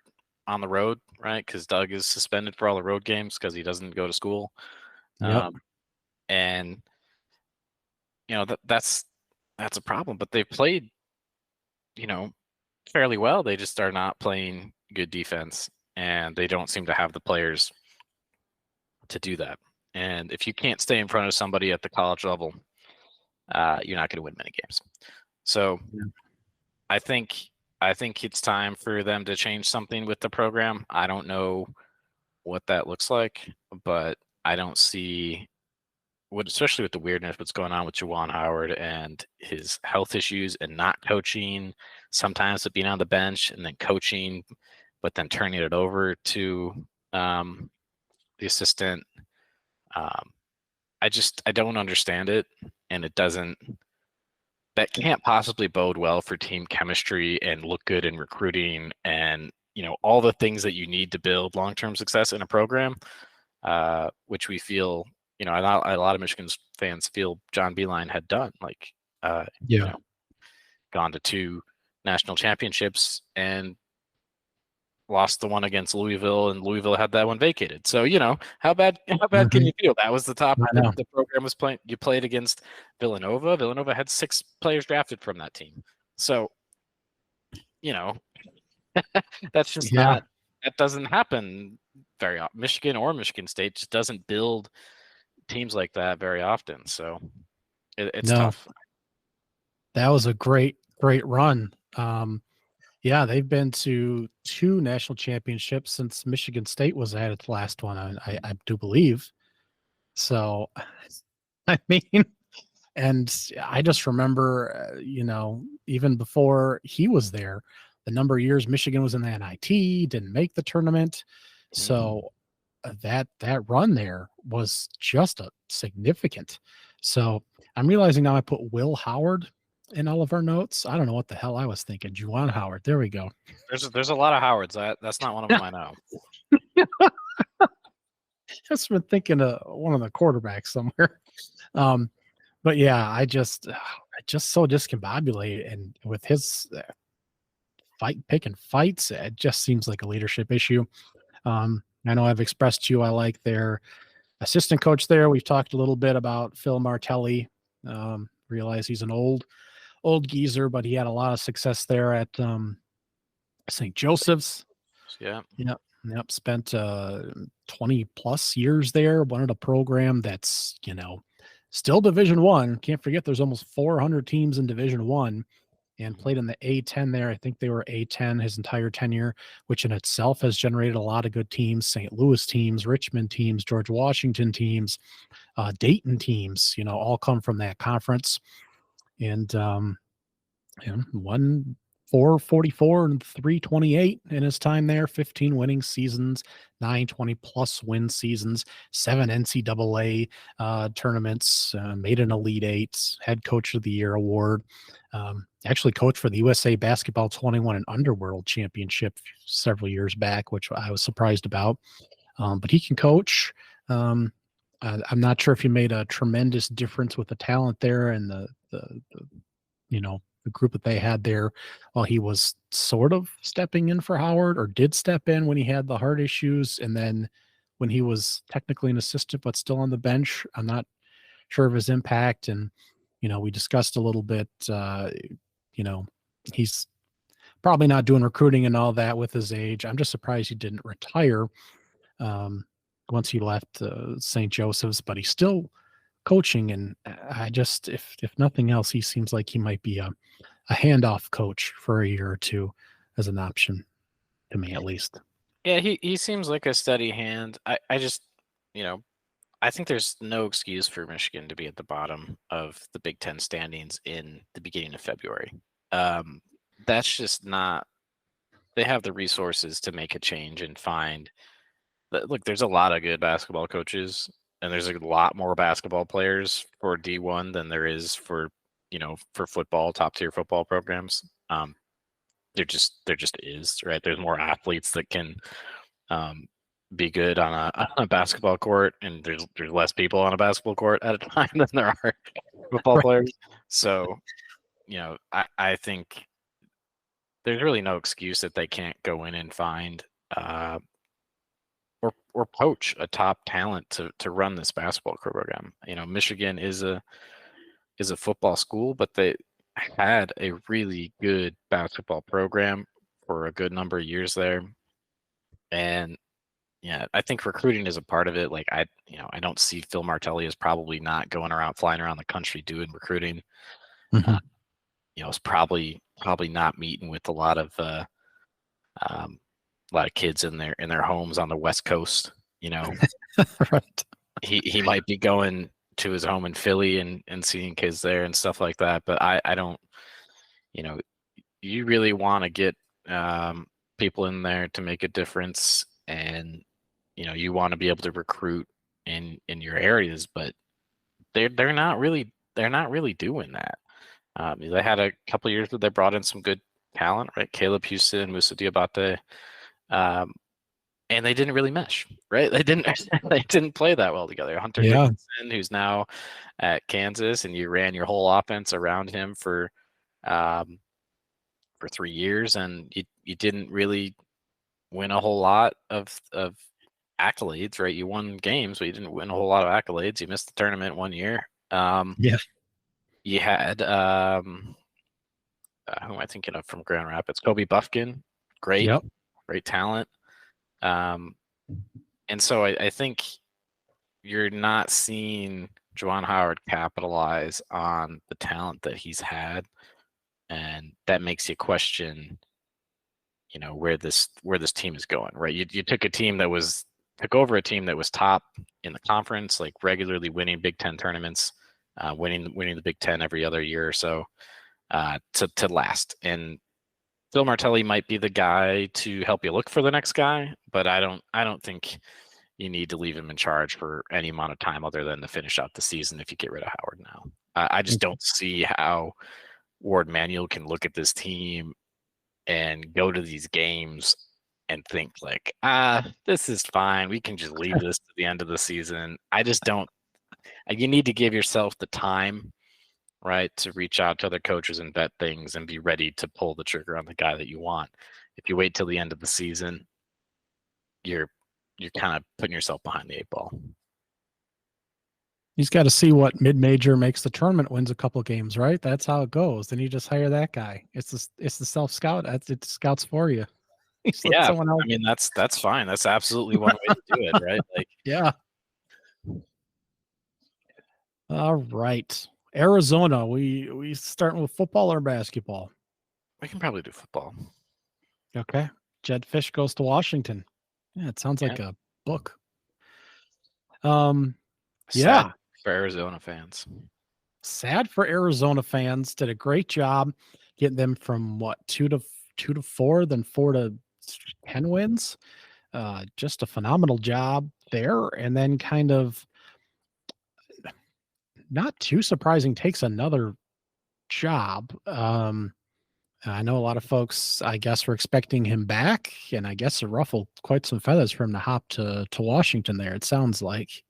on the road, right? Because Doug is suspended for all the road games because he doesn't go to school. Yep. And that's a problem. But they've played, fairly well. They just are not playing good defense, and they don't seem to have the players to do that. And if you can't stay in front of somebody at the college level, you're not going to win many games. So I think it's time for them to change something with the program. I don't know what that looks like, but I don't see especially with the weirdness, what's going on with Juwan Howard and his health issues and not coaching, sometimes being on the bench and then coaching, but then turning it over to the assistant. I don't understand it, and it doesn't. That can't possibly bode well for team chemistry and look good in recruiting and all the things that you need to build long-term success in a program, which we feel a lot of Michigan fans feel John Beilein had done, like gone to 2 national championships and lost the one against Louisville, and Louisville had that one vacated. So, how bad can you feel? That was the top. The program was playing. You played against Villanova. Villanova had 6 players drafted from that team. So, that's just not. That doesn't happen very often. Michigan or Michigan State just doesn't build teams like that very often. So, it's tough. That was a great run. Yeah, they've been to 2 national championships since Michigan State was at its last one, I do believe. So, I mean, and I just remember, even before he was there, the number of years Michigan was in the NIT, didn't make the tournament. So that run there was just a significant. So I'm realizing now I put Will Howard in all of our notes. I don't know what the hell I was thinking. Juwan Howard. There we go. There's a lot of Howards. That's not one of them I know. Just been thinking of one of the quarterbacks somewhere. But yeah, I just so discombobulated, and with his picking fights, it just seems like a leadership issue. I know I've expressed to you I like their assistant coach there. We've talked a little bit about Phil Martelli. Realize he's an old geezer, but he had a lot of success there at St. Joseph's. Yep. Spent 20 plus years there. Wanted a program that's still Division I. Can't forget there's almost 400 teams in Division I, and played in the A10 there. I think they were A10 his entire tenure, which in itself has generated a lot of good teams: St. Louis teams, Richmond teams, George Washington teams, Dayton teams. All come from that conference. And won 444 and 328 in his time there. 15 winning seasons, 9 20+ win seasons, 7 NCAA tournaments, made an Elite Eight, head coach of the year award. Actually coached for the USA Basketball 21 and Underworld Championship several years back, which I was surprised about. But he can coach. I'm not sure if he made a tremendous difference with the talent there and the group that they had there while he was sort of stepping in for Howard, or did step in when he had the heart issues. And then when he was technically an assistant, but still on the bench, I'm not sure of his impact. And, we discussed a little bit, he's probably not doing recruiting and all that with his age. I'm just surprised he didn't retire once he left St. Joseph's, but he's still coaching. And I just, if nothing else, he seems like he might be a handoff coach for a year or 2 as an option, to me at least. Yeah, he seems like a steady hand. I just, I think there's no excuse for Michigan to be at the bottom of the Big Ten standings in the beginning of February. That's just not. They have the resources to make a change and find. Look, there's a lot of good basketball coaches, and there's a lot more basketball players for D1 than there is for football, top tier football programs. There just is, right? There's more athletes that can be good on a basketball court, and there's less people on a basketball court at a time than there are football players. So, I think there's really no excuse that they can't go in and find or poach a top talent to run this basketball program. Michigan is a football school, but they had a really good basketball program for a good number of years there. And yeah, I think recruiting is a part of it. Like I don't see Phil Martelli as probably not flying around the country doing recruiting. Mm-hmm. It's probably not meeting with a lot of kids in their homes on the West Coast. Right. He might be going to his home in Philly and seeing kids there and stuff like that. But I don't, you really want to get people in there to make a difference. And you want to be able to recruit in your areas, but they're not really doing that. They had a couple years where they brought in some good talent, right? Caleb Houston, Musa Diabate, and they didn't really mesh, right? They didn't play that well together. Hunter Yeah. Dickinson, who's now at Kansas, and you ran your whole offense around him for 3 years, and you didn't really win a whole lot of accolades, right? You won games, but you didn't win a whole lot of accolades. You missed the tournament 1 year. Yeah. You had who am I thinking of from Grand Rapids? Kobe Buffkin, great talent. And so I think you're not seeing Juwan Howard capitalize on the talent that he's had, and that makes you question, where this team is going, right? You took over a team that was top in the conference, like regularly winning Big Ten tournaments, winning the Big Ten every other year or so, to last. And Phil Martelli might be the guy to help you look for the next guy, but I don't think you need to leave him in charge for any amount of time other than to finish out the season if you get rid of Howard now. I just don't see how Ward Manuel can look at this team and go to these games and think like, this is fine. We can just leave this to the end of the season. I just don't. You need to give yourself the time, right, to reach out to other coaches and vet things and be ready to pull the trigger on the guy that you want. If you wait till the end of the season, you're kind of putting yourself behind the 8 ball. He's got to see what mid-major makes the tournament, wins a couple games, right? That's how it goes. Then you just hire that guy. It's the self-scout. It scouts for you. Yeah, someone else. I mean, that's fine. That's absolutely one way to do it, right? Like, yeah. All right, Arizona. We starting with football or basketball? We can probably do football. Okay. Jed Fish goes to Washington. Yeah, it sounds like a book. Sad for Arizona fans. Sad for Arizona fans. Did a great job getting them from 2 to 4, then 4 to 10 wins. Just a phenomenal job there. And then kind of not too surprising, takes another job. I know a lot of folks, I guess, were expecting him back, and I guess it ruffled quite some feathers for him to hop to Washington there, it sounds like.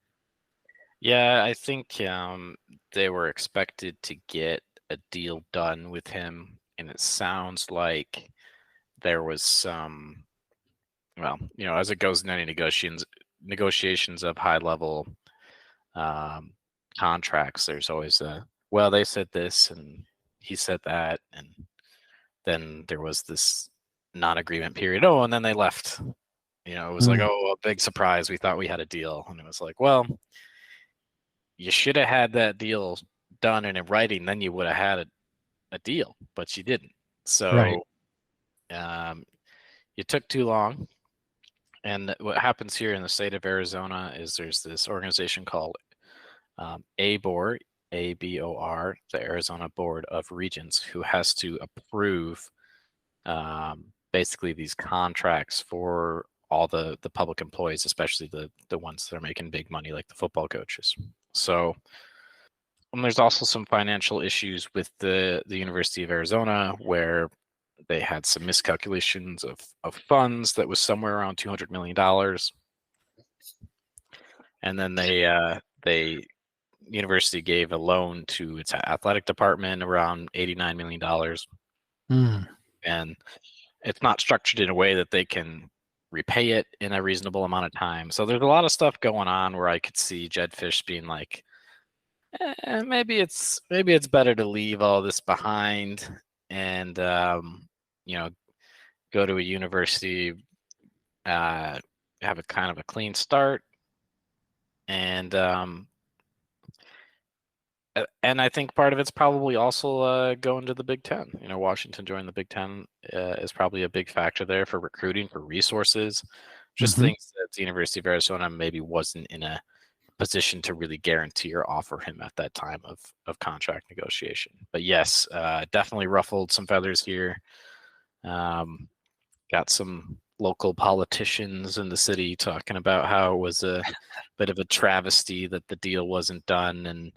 Yeah, I think they were expected to get a deal done with him, and it sounds like there was some, well, as it goes in any negotiations of high-level contracts, there's always they said this and he said that, and then there was this non-agreement period. Oh, and then they left. It was like, oh, a big surprise. We thought we had a deal. And it was like, well, you should have had that deal done and in writing. Then you would have had a deal, but you didn't. So you took too long. And what happens here in the state of Arizona is there's this organization called ABOR, ABOR, the Arizona Board of Regents, who has to approve basically these contracts for all the public employees, especially the ones that are making big money, like the football coaches. So there's also some financial issues with the University of Arizona, where they had some miscalculations of funds that was somewhere around $200 million. And then they university gave a loan to its athletic department around $89 million. And it's not structured in a way that they can repay it in a reasonable amount of time. So there's a lot of stuff going on where I could see Jed Fish being like, maybe it's better to leave all this behind and go to a university, have a kind of a clean start, and I think part of it's probably also going to the Big Ten. Washington joining the Big Ten is probably a big factor there for recruiting, for resources, just things that the University of Arizona maybe wasn't in a position to really guarantee or offer him at that time of contract negotiation. But yes, definitely ruffled some feathers here. Got some local politicians in the city talking about how it was a bit of a travesty that the deal wasn't done, and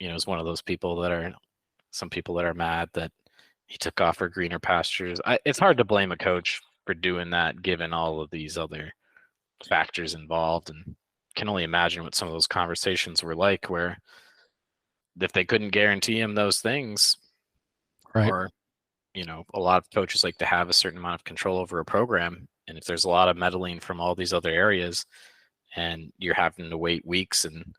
it's one of those people that are some people that are mad that he took off for greener pastures. It's hard to blame a coach for doing that given all of these other factors involved, and can only imagine what some of those conversations were like, where if they couldn't guarantee him those things, Right. or a lot of coaches like to have a certain amount of control over a program, and if there's a lot of meddling from all these other areas and you're having to wait weeks and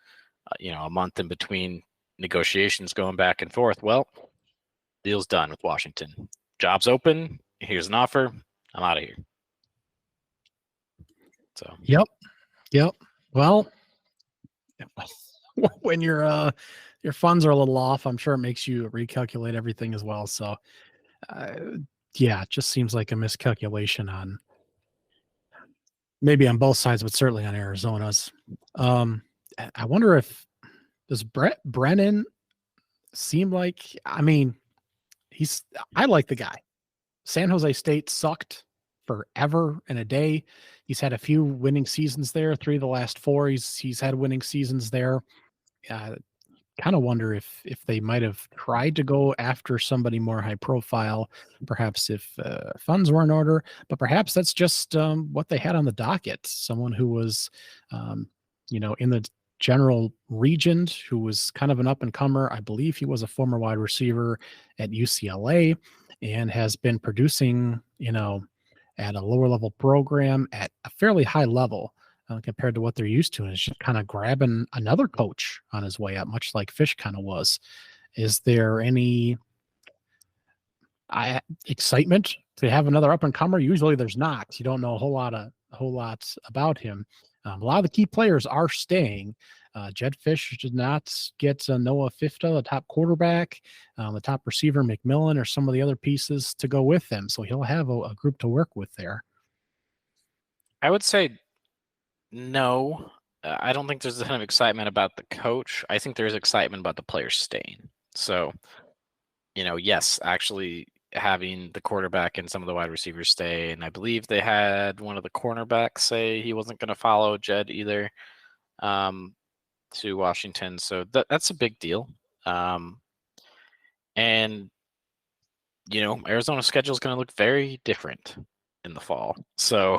a month in between negotiations going back and forth, well, deal's done with Washington, job's open, here's an offer, I'm out of here. So Yep. Well, when your funds are a little off, I'm sure it makes you recalculate everything as well. So, it just seems like a miscalculation on maybe on both sides, but certainly on Arizona's. I wonder if does Brett Brennan seem like? I mean, I like the guy. San Jose State sucked forever and a day. He's had a few winning seasons there. 3 of the last 4, he's had winning seasons there. Kind of wonder if they might have tried to go after somebody more high profile, perhaps if funds were in order, but perhaps that's just what they had on the docket. Someone who was, in the general region, who was kind of an up and comer. I believe he was a former wide receiver at UCLA and has been producing, at a lower level program at a fairly high level. Compared to what they're used to, and it's just kind of grabbing another coach on his way up, much like Fish kind of was. Is there any excitement to have another up and comer? Usually, there's not. You don't know a whole lot about him. A lot of the key players are staying. Jed Fish did not get Noah Fifta, the top quarterback, the top receiver McMillan, or some of the other pieces to go with them. So he'll have a group to work with there. I would say no. I don't think there's a ton of excitement about the coach. I think there's excitement about the players staying. So, yes, actually having the quarterback and some of the wide receivers stay, and I believe they had one of the cornerbacks say he wasn't going to follow Jed either to Washington. So that's a big deal. And Arizona's schedule is going to look very different in the fall. So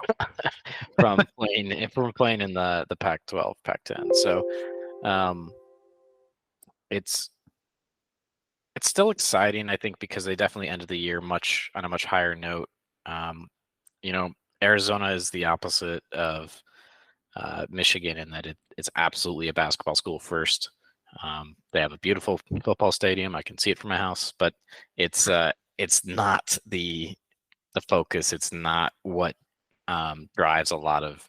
from playing in the Pac-12, Pac-10. So it's still exciting, I think, because they definitely ended the year on a much higher note. Arizona is the opposite of Michigan in that it's absolutely a basketball school first. They have a beautiful football stadium. I can see it from my house, but it's not the focus. It's not what drives a lot of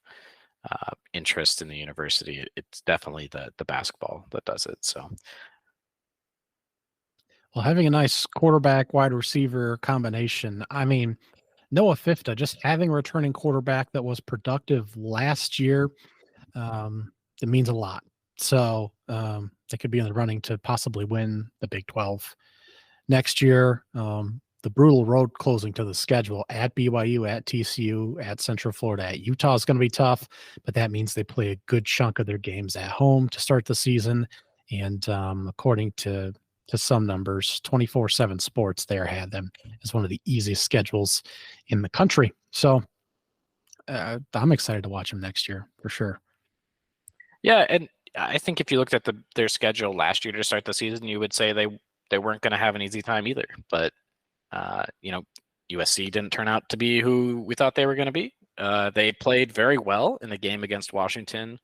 interest in the university. It's definitely the basketball that does it. So, well, having a nice quarterback wide receiver combination. I mean, Noah Fifta, just having a returning quarterback that was productive last year, it means a lot. So they could be in the running to possibly win the Big 12 next year. The brutal road closing to the schedule at BYU, at TCU, at Central Florida, at Utah is going to be tough, but that means they play a good chunk of their games at home to start the season. And according to some numbers, 24/7 Sports there had them as one of the easiest schedules in the country. So I'm excited to watch them next year for sure. Yeah, and I think if you looked at their schedule last year to start the season, you would say they weren't going to have an easy time either. But USC didn't turn out to be who we thought they were going to be. They played very well in the game against Washington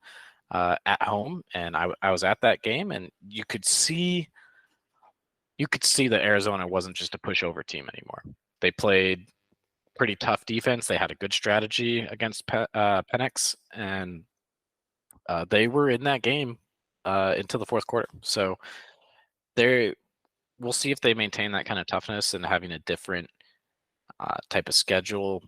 at home, and I was at that game, and you could see that Arizona wasn't just a pushover team anymore. They played pretty tough defense. They had a good strategy against Penix, and they were in that game into the fourth quarter. So we'll see if they maintain that kind of toughness and having a different type of schedule.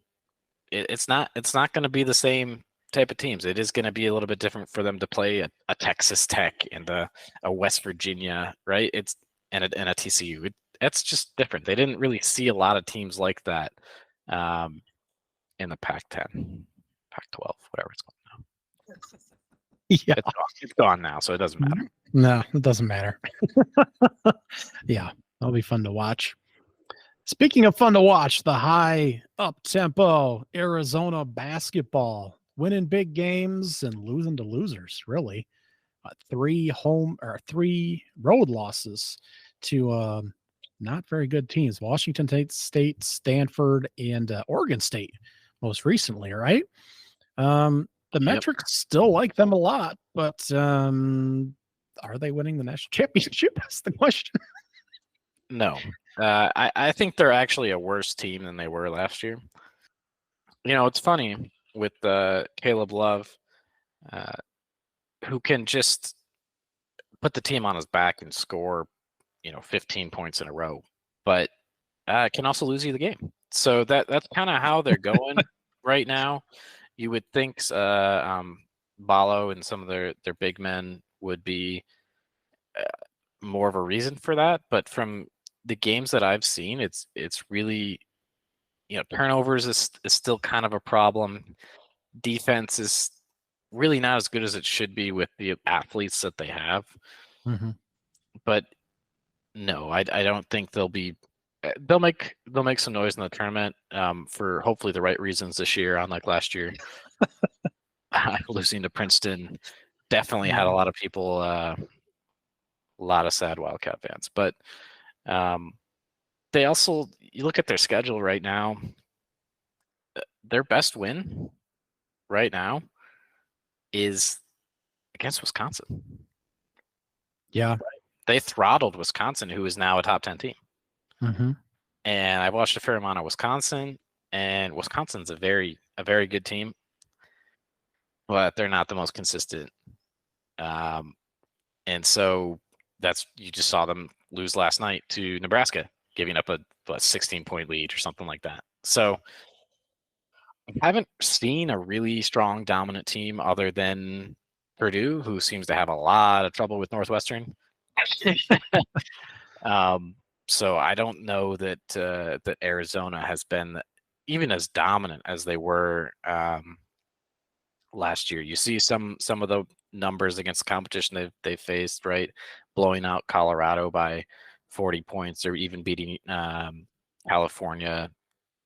It's not going to be the same type of teams. It is going to be a little bit different for them to play a Texas Tech and a West Virginia, right? And a TCU. That's just different. They didn't really see a lot of teams like that in in the Pac-10, Pac-12, whatever it's called now. Yeah. It's gone now, so it doesn't matter. No, it doesn't matter. Yeah, that'll be fun to watch. Speaking of fun to watch, the high up-tempo Arizona basketball, winning big games and losing to losers, really. 3 road losses to not very good teams. Washington State, Stanford, and Oregon State most recently, right? The metrics still like them a lot, but are they winning the national championship? That's the question. No. I think they're actually a worse team than they were last year. It's funny with Caleb Love, who can just put the team on his back and score, 15 points in a row, but can also lose you the game. So that's kind of how they're going right now. You would think Ballo and some of their big men would be more of a reason for that, but from the games that I've seen, it's really, turnovers is still kind of a problem. Defense is really not as good as it should be with the athletes that they have. Mm-hmm. But no, I don't think they'll make some noise in the tournament for hopefully the right reasons this year, unlike last year. Losing to Princeton definitely had a lot of people, a lot of sad Wildcat fans. But they also, you look at their schedule right now, their best win right now is against Wisconsin. Yeah. They throttled Wisconsin, who is now a top 10 team. Mm-hmm. And I've watched a fair amount of Wisconsin, and Wisconsin's a very good team, but they're not the most consistent. And so you just saw them lose last night to Nebraska, giving up a 16-point lead or something like that. So I haven't seen a really strong dominant team other than Purdue, who seems to have a lot of trouble with Northwestern. So I don't know that Arizona has been even as dominant as they were last year. You see some of the numbers against competition they've faced, right? Blowing out Colorado by 40 points, or even beating California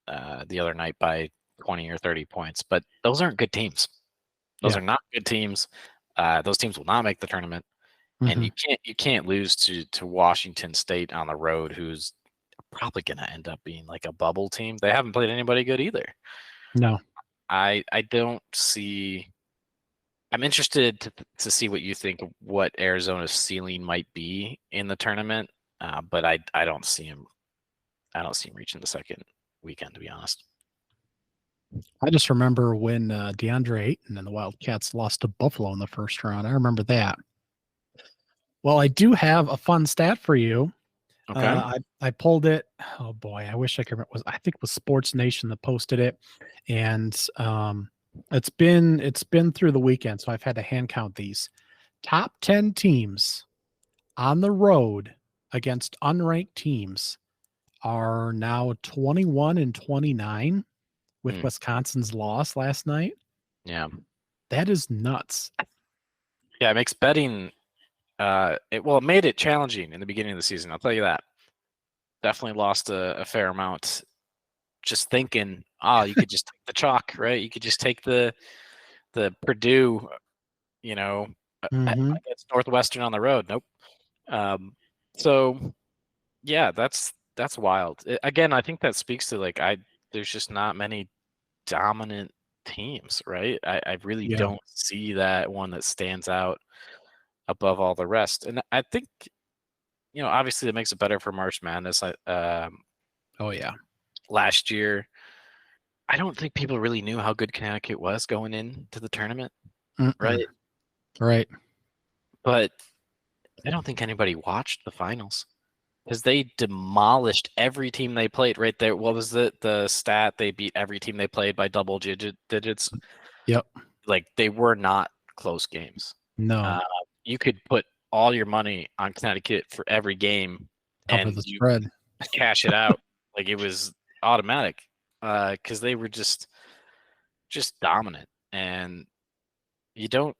the other night by 20 or 30 points. But those aren't good teams. Those are not good teams. Those teams will not make the tournament. Mm-hmm. And you can't lose to Washington State on the road, who's probably going to end up being like a bubble team. They haven't played anybody good either. No. I don't see. I'm interested to see what you think of what Arizona's ceiling might be in the tournament, but I don't see him. I don't see him reaching the second weekend, to be honest. I just remember when DeAndre Ayton and the Wildcats lost to Buffalo in the first round. I remember that. Well, I do have a fun stat for you. Okay. I pulled it. Oh boy, I wish I could remember. I think it was Sports Nation that posted it, and it's been through the weekend, so I've had to hand count these. Top 10 teams on the road against unranked teams are now 21 and 29 with Wisconsin's loss last night. Yeah. That is nuts. Yeah, it makes betting it made it challenging in the beginning of the season, I'll tell you that. Definitely lost a fair amount just thinking, you could just take the chalk, right? You could just take the Purdue, against Northwestern on the road. Nope. So yeah, that's wild. Again, I think that speaks to there's just not many dominant teams, right? I really don't see that one that stands out above all the rest. And I think, obviously that makes it better for March Madness. Oh yeah. Last year, I don't think people really knew how good Connecticut was going into the tournament, right? Right. But I don't think anybody watched the finals because they demolished every team they played right there. What was the stat? They beat every team they played by double digits. Yep. They were not close games. No. You could put all your money on Connecticut for every game Cover the spread. Cash it out. It was automatic because they were just just dominant, and you don't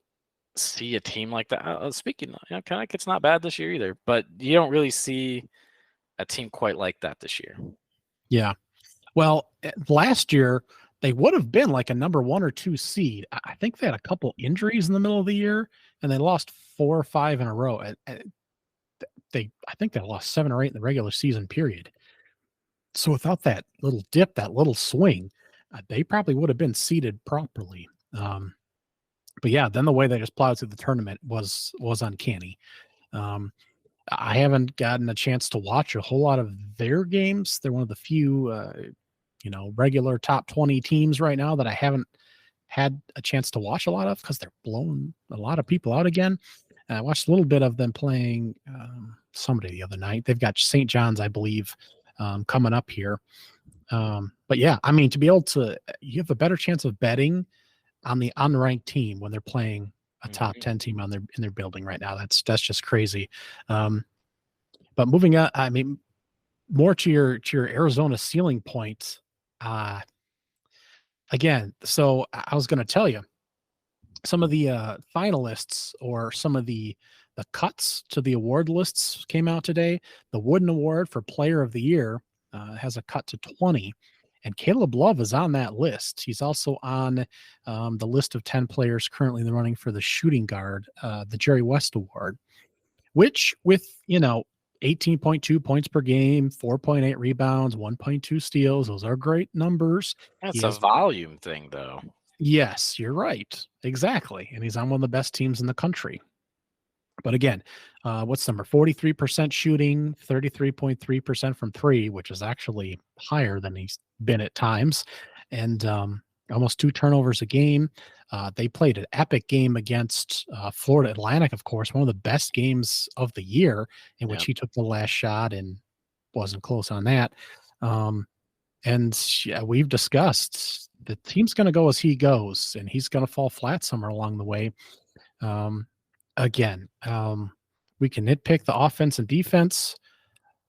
see a team like that. Speaking, Connecticut's not bad this year either, but you don't really see a team quite like that this year. Yeah. Well, last year they would have been like a number 1 or 2 seed. I think they had a couple injuries in the middle of the year, and they lost 4 or 5 in a row. And I think they lost 7 or 8 in the regular season period. So without that little dip, that little swing, they probably would have been seeded properly. But yeah, then the way they just plowed through the tournament was uncanny. Um, I haven't gotten a chance to watch a whole lot of their games. They're one of the few, regular top 20 teams right now that I haven't had a chance to watch a lot of because they're blowing a lot of people out again. And I watched a little bit of them playing somebody the other night. They've got St. John's, I believe, coming up here. But yeah, I mean, to be able to, you have a better chance of betting on the unranked team when they're playing a top 10 team in their building right now. That's just crazy. But moving on, I mean, more to your Arizona ceiling point. Again, so I was going to tell you some of the finalists or some of the cuts to the award lists came out today. The Wooden Award for Player of the Year has a cut to 20. And Caleb Love is on that list. He's also on the list of 10 players currently in the running for the shooting guard, the Jerry West Award, which with, 18.2 points per game, 4.8 rebounds, 1.2 steals. Those are great numbers. That's a volume thing, though. Yes, you're right. Exactly. And he's on one of the best teams in the country. But again, what's number 43% shooting, 33.3% from 3, which is actually higher than he's been at times, and almost 2 turnovers a game. They played an epic game against Florida Atlantic, of course, one of the best games of the year, in which he took the last shot and wasn't close on that. And yeah, we've discussed the team's going to go as he goes, and he's going to fall flat somewhere along the way. Again, we can nitpick the offense and defense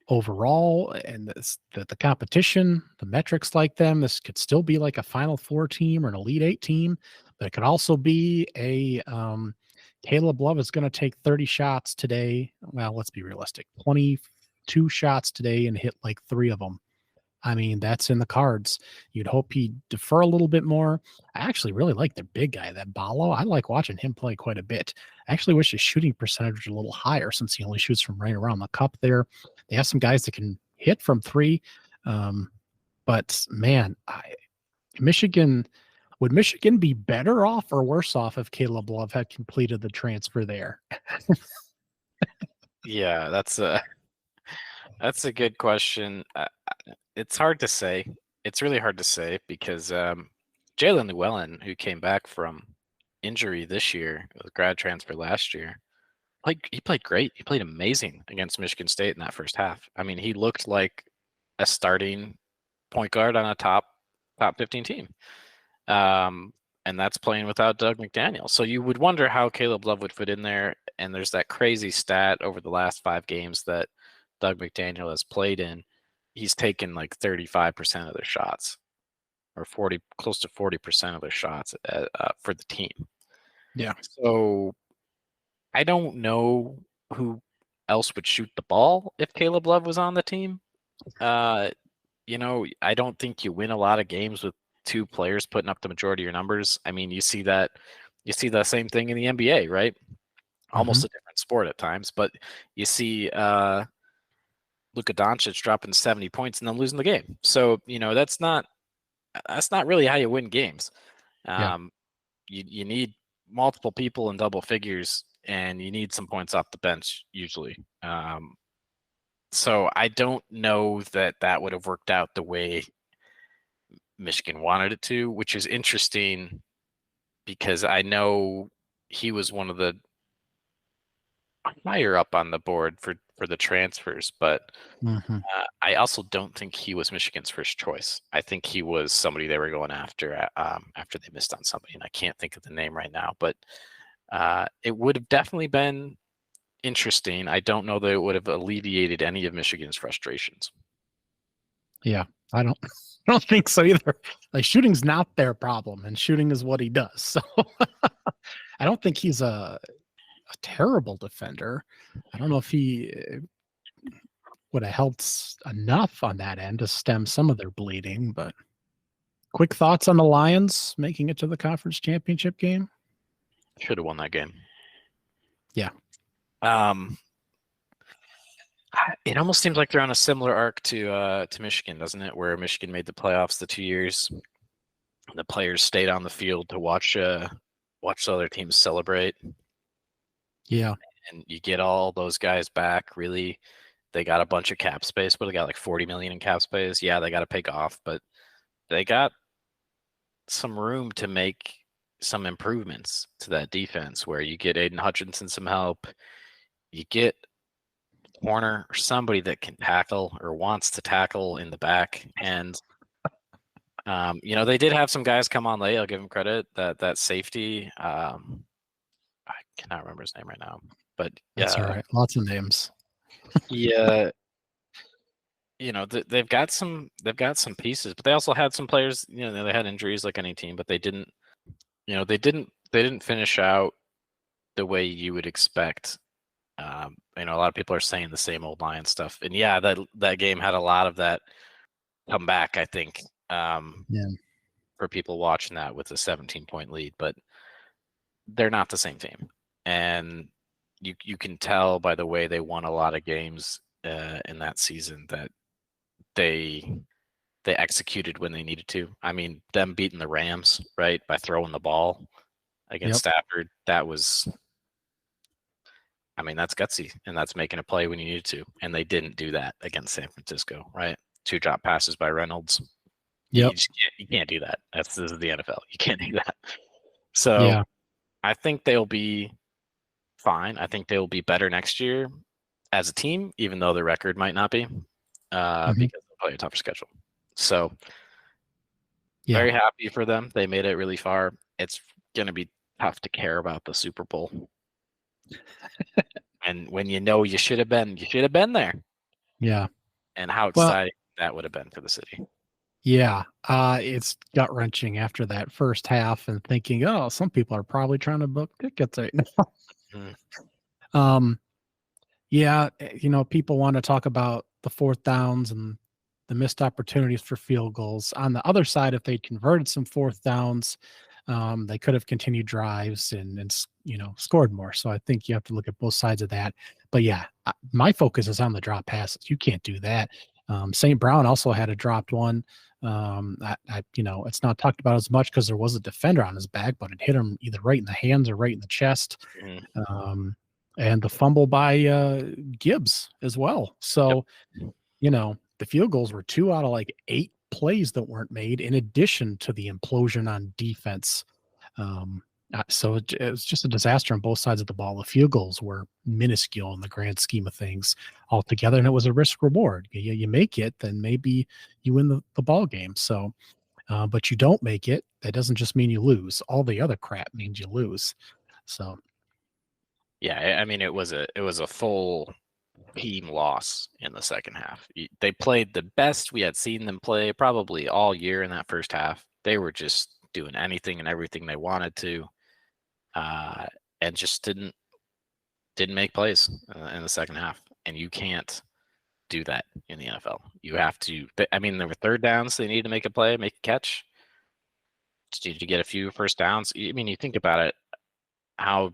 overall, and the competition, the metrics like them. This could still be like a Final Four team or an Elite Eight team, but it could also be a Caleb Love is going to take 30 shots today. Well, let's be realistic, 22 shots today and hit like 3 of them. I mean, that's in the cards. You'd hope he'd defer a little bit more. I actually really like their big guy, that Ballo. I like watching him play quite a bit. I actually wish his shooting percentage was a little higher since he only shoots from right around the cup there. They have some guys that can hit from 3. But man, would Michigan be better off or worse off if Caleb Love had completed the transfer there? Yeah, that's a good question. It's hard to say. It's really hard to say because Jalen Llewellyn, who came back from injury this year, was grad transfer last year, he played great. He played amazing against Michigan State in that first half. I mean, he looked like a starting point guard on a top 15 team. And that's playing without Doug McDaniel. So you would wonder how Caleb Love would fit in there. And there's that crazy stat over the last 5 games that Doug McDaniel has played in. He's taken like 35% of their shots, or close to 40% of their shots for the team. Yeah. So I don't know who else would shoot the ball if Caleb Love was on the team. I don't think you win a lot of games with 2 players putting up the majority of your numbers. I mean, you see the same thing in the NBA, right? Almost a different sport at times, but you see Luka Doncic dropping 70 points and then losing the game. So, that's not really how you win games. You need multiple people in double figures, and you need some points off the bench usually. So I don't know that would have worked out the way Michigan wanted it to, which is interesting because I know he was one of the higher up on the board for the transfers, but I also don't think he was Michigan's first choice. I think he was somebody they were going after after they missed on somebody, and I can't think of the name right now, but it would have definitely been interesting. I don't know that it would have alleviated any of Michigan's frustrations. Yeah, I don't I don't think so either. Like shooting's not their problem, and shooting is what he does. So I don't think he's a terrible defender. I don't know if he would have helped enough on that end to stem some of their bleeding, but quick thoughts on the Lions making it to the conference championship game? Should have won that game. Yeah. It almost seems like they're on a similar arc to Michigan, doesn't it? Where Michigan made the playoffs the 2 years. The players stayed on the field to watch the other teams celebrate. Yeah. And you get all those guys back. Really, they got a bunch of cap space, but they got like $40 million in cap space. Yeah, they got to pay off, but they got some room to make some improvements to that defense where you get Aiden Hutchinson some help. You get corner or somebody that can tackle or wants to tackle in the back. And, they did have some guys come on late. I'll give them credit. That safety, I cannot remember his name right now, but That's all right. Lots of names. Yeah. They've got some pieces, but they also had some players, they had injuries like any team, but they didn't finish out the way you would expect. A lot of people are saying the same old Lion stuff, and yeah, that game had a lot of that come back, I think, for people watching that with a 17-point lead, but they're not the same team, and you can tell by the way they won a lot of games in that season that they executed when they needed to. I mean, them beating the Rams, right, by throwing the ball against Stafford, that was, that's gutsy, and that's making a play when you needed to. And they didn't do that against San Francisco, right? 2 drop passes by Reynolds. Yep. You can't do that. This is the NFL. You can't do that. So I think they'll be fine. I think they'll be better next year as a team, even though the record might not be, because they'll play a tougher schedule. So very happy for them. They made it really far. It's going to be tough to care about the Super Bowl. And when you should have been there. Yeah. And how exciting that would have been for the city. Yeah. It's gut wrenching after that first half and thinking, oh, some people are probably trying to book tickets right now. Yeah. People want to talk about the fourth downs and the missed opportunities for field goals. On the other side, if they converted some fourth downs, they could have continued drives and scored more. So I think you have to look at both sides of that. But yeah, my focus is on the drop passes. You can't do that. St. Brown also had a dropped one. It's not talked about as much because there was a defender on his back, but it hit him either right in the hands or right in the chest. And the fumble by Gibbs as well. So, the field goals were 2 out of like 8 plays that weren't made, in addition to the implosion on defense. So it was just a disaster on both sides of the ball. The field goals were minuscule in the grand scheme of things altogether, and it was a risk reward. You make it, then maybe you win the ball game. So, but you don't make it, that doesn't just mean you lose. All the other crap means you lose. So, yeah, it was a full team loss in the second half. They played the best we had seen them play probably all year in that first half. They were just doing anything and everything they wanted to, and just didn't make plays in the second half. And you can't do that in the NFL. You have to. There were third downs. They needed to make a play, make a catch. Just needed to get a few first downs. You think about it, how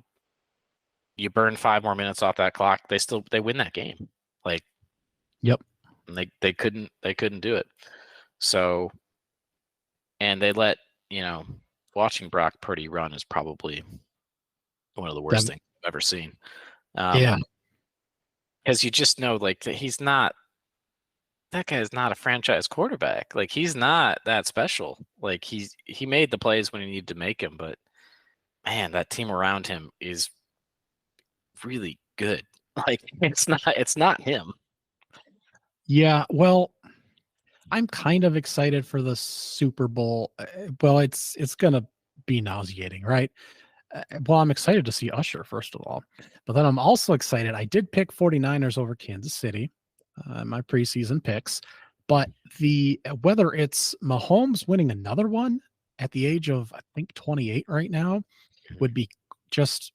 you burn 5 more minutes off that clock, they win that game. Yep. And they couldn't do it. So, and they let, watching Brock Purdy run is probably one of the worst things I've ever seen. Yeah. Because you just know, that guy is not a franchise quarterback. He's not that special. He made the plays when he needed to make them, but man, that team around him is really good. It's not him. Yeah, well, I'm kind of excited for the Super Bowl. Well, it's gonna be nauseating, right? Well, I'm excited to see Usher, first of all. But then I'm also excited. I did pick 49ers over Kansas City, my preseason picks. But whether it's Mahomes winning another one at the age of, I think, 28 right now would be just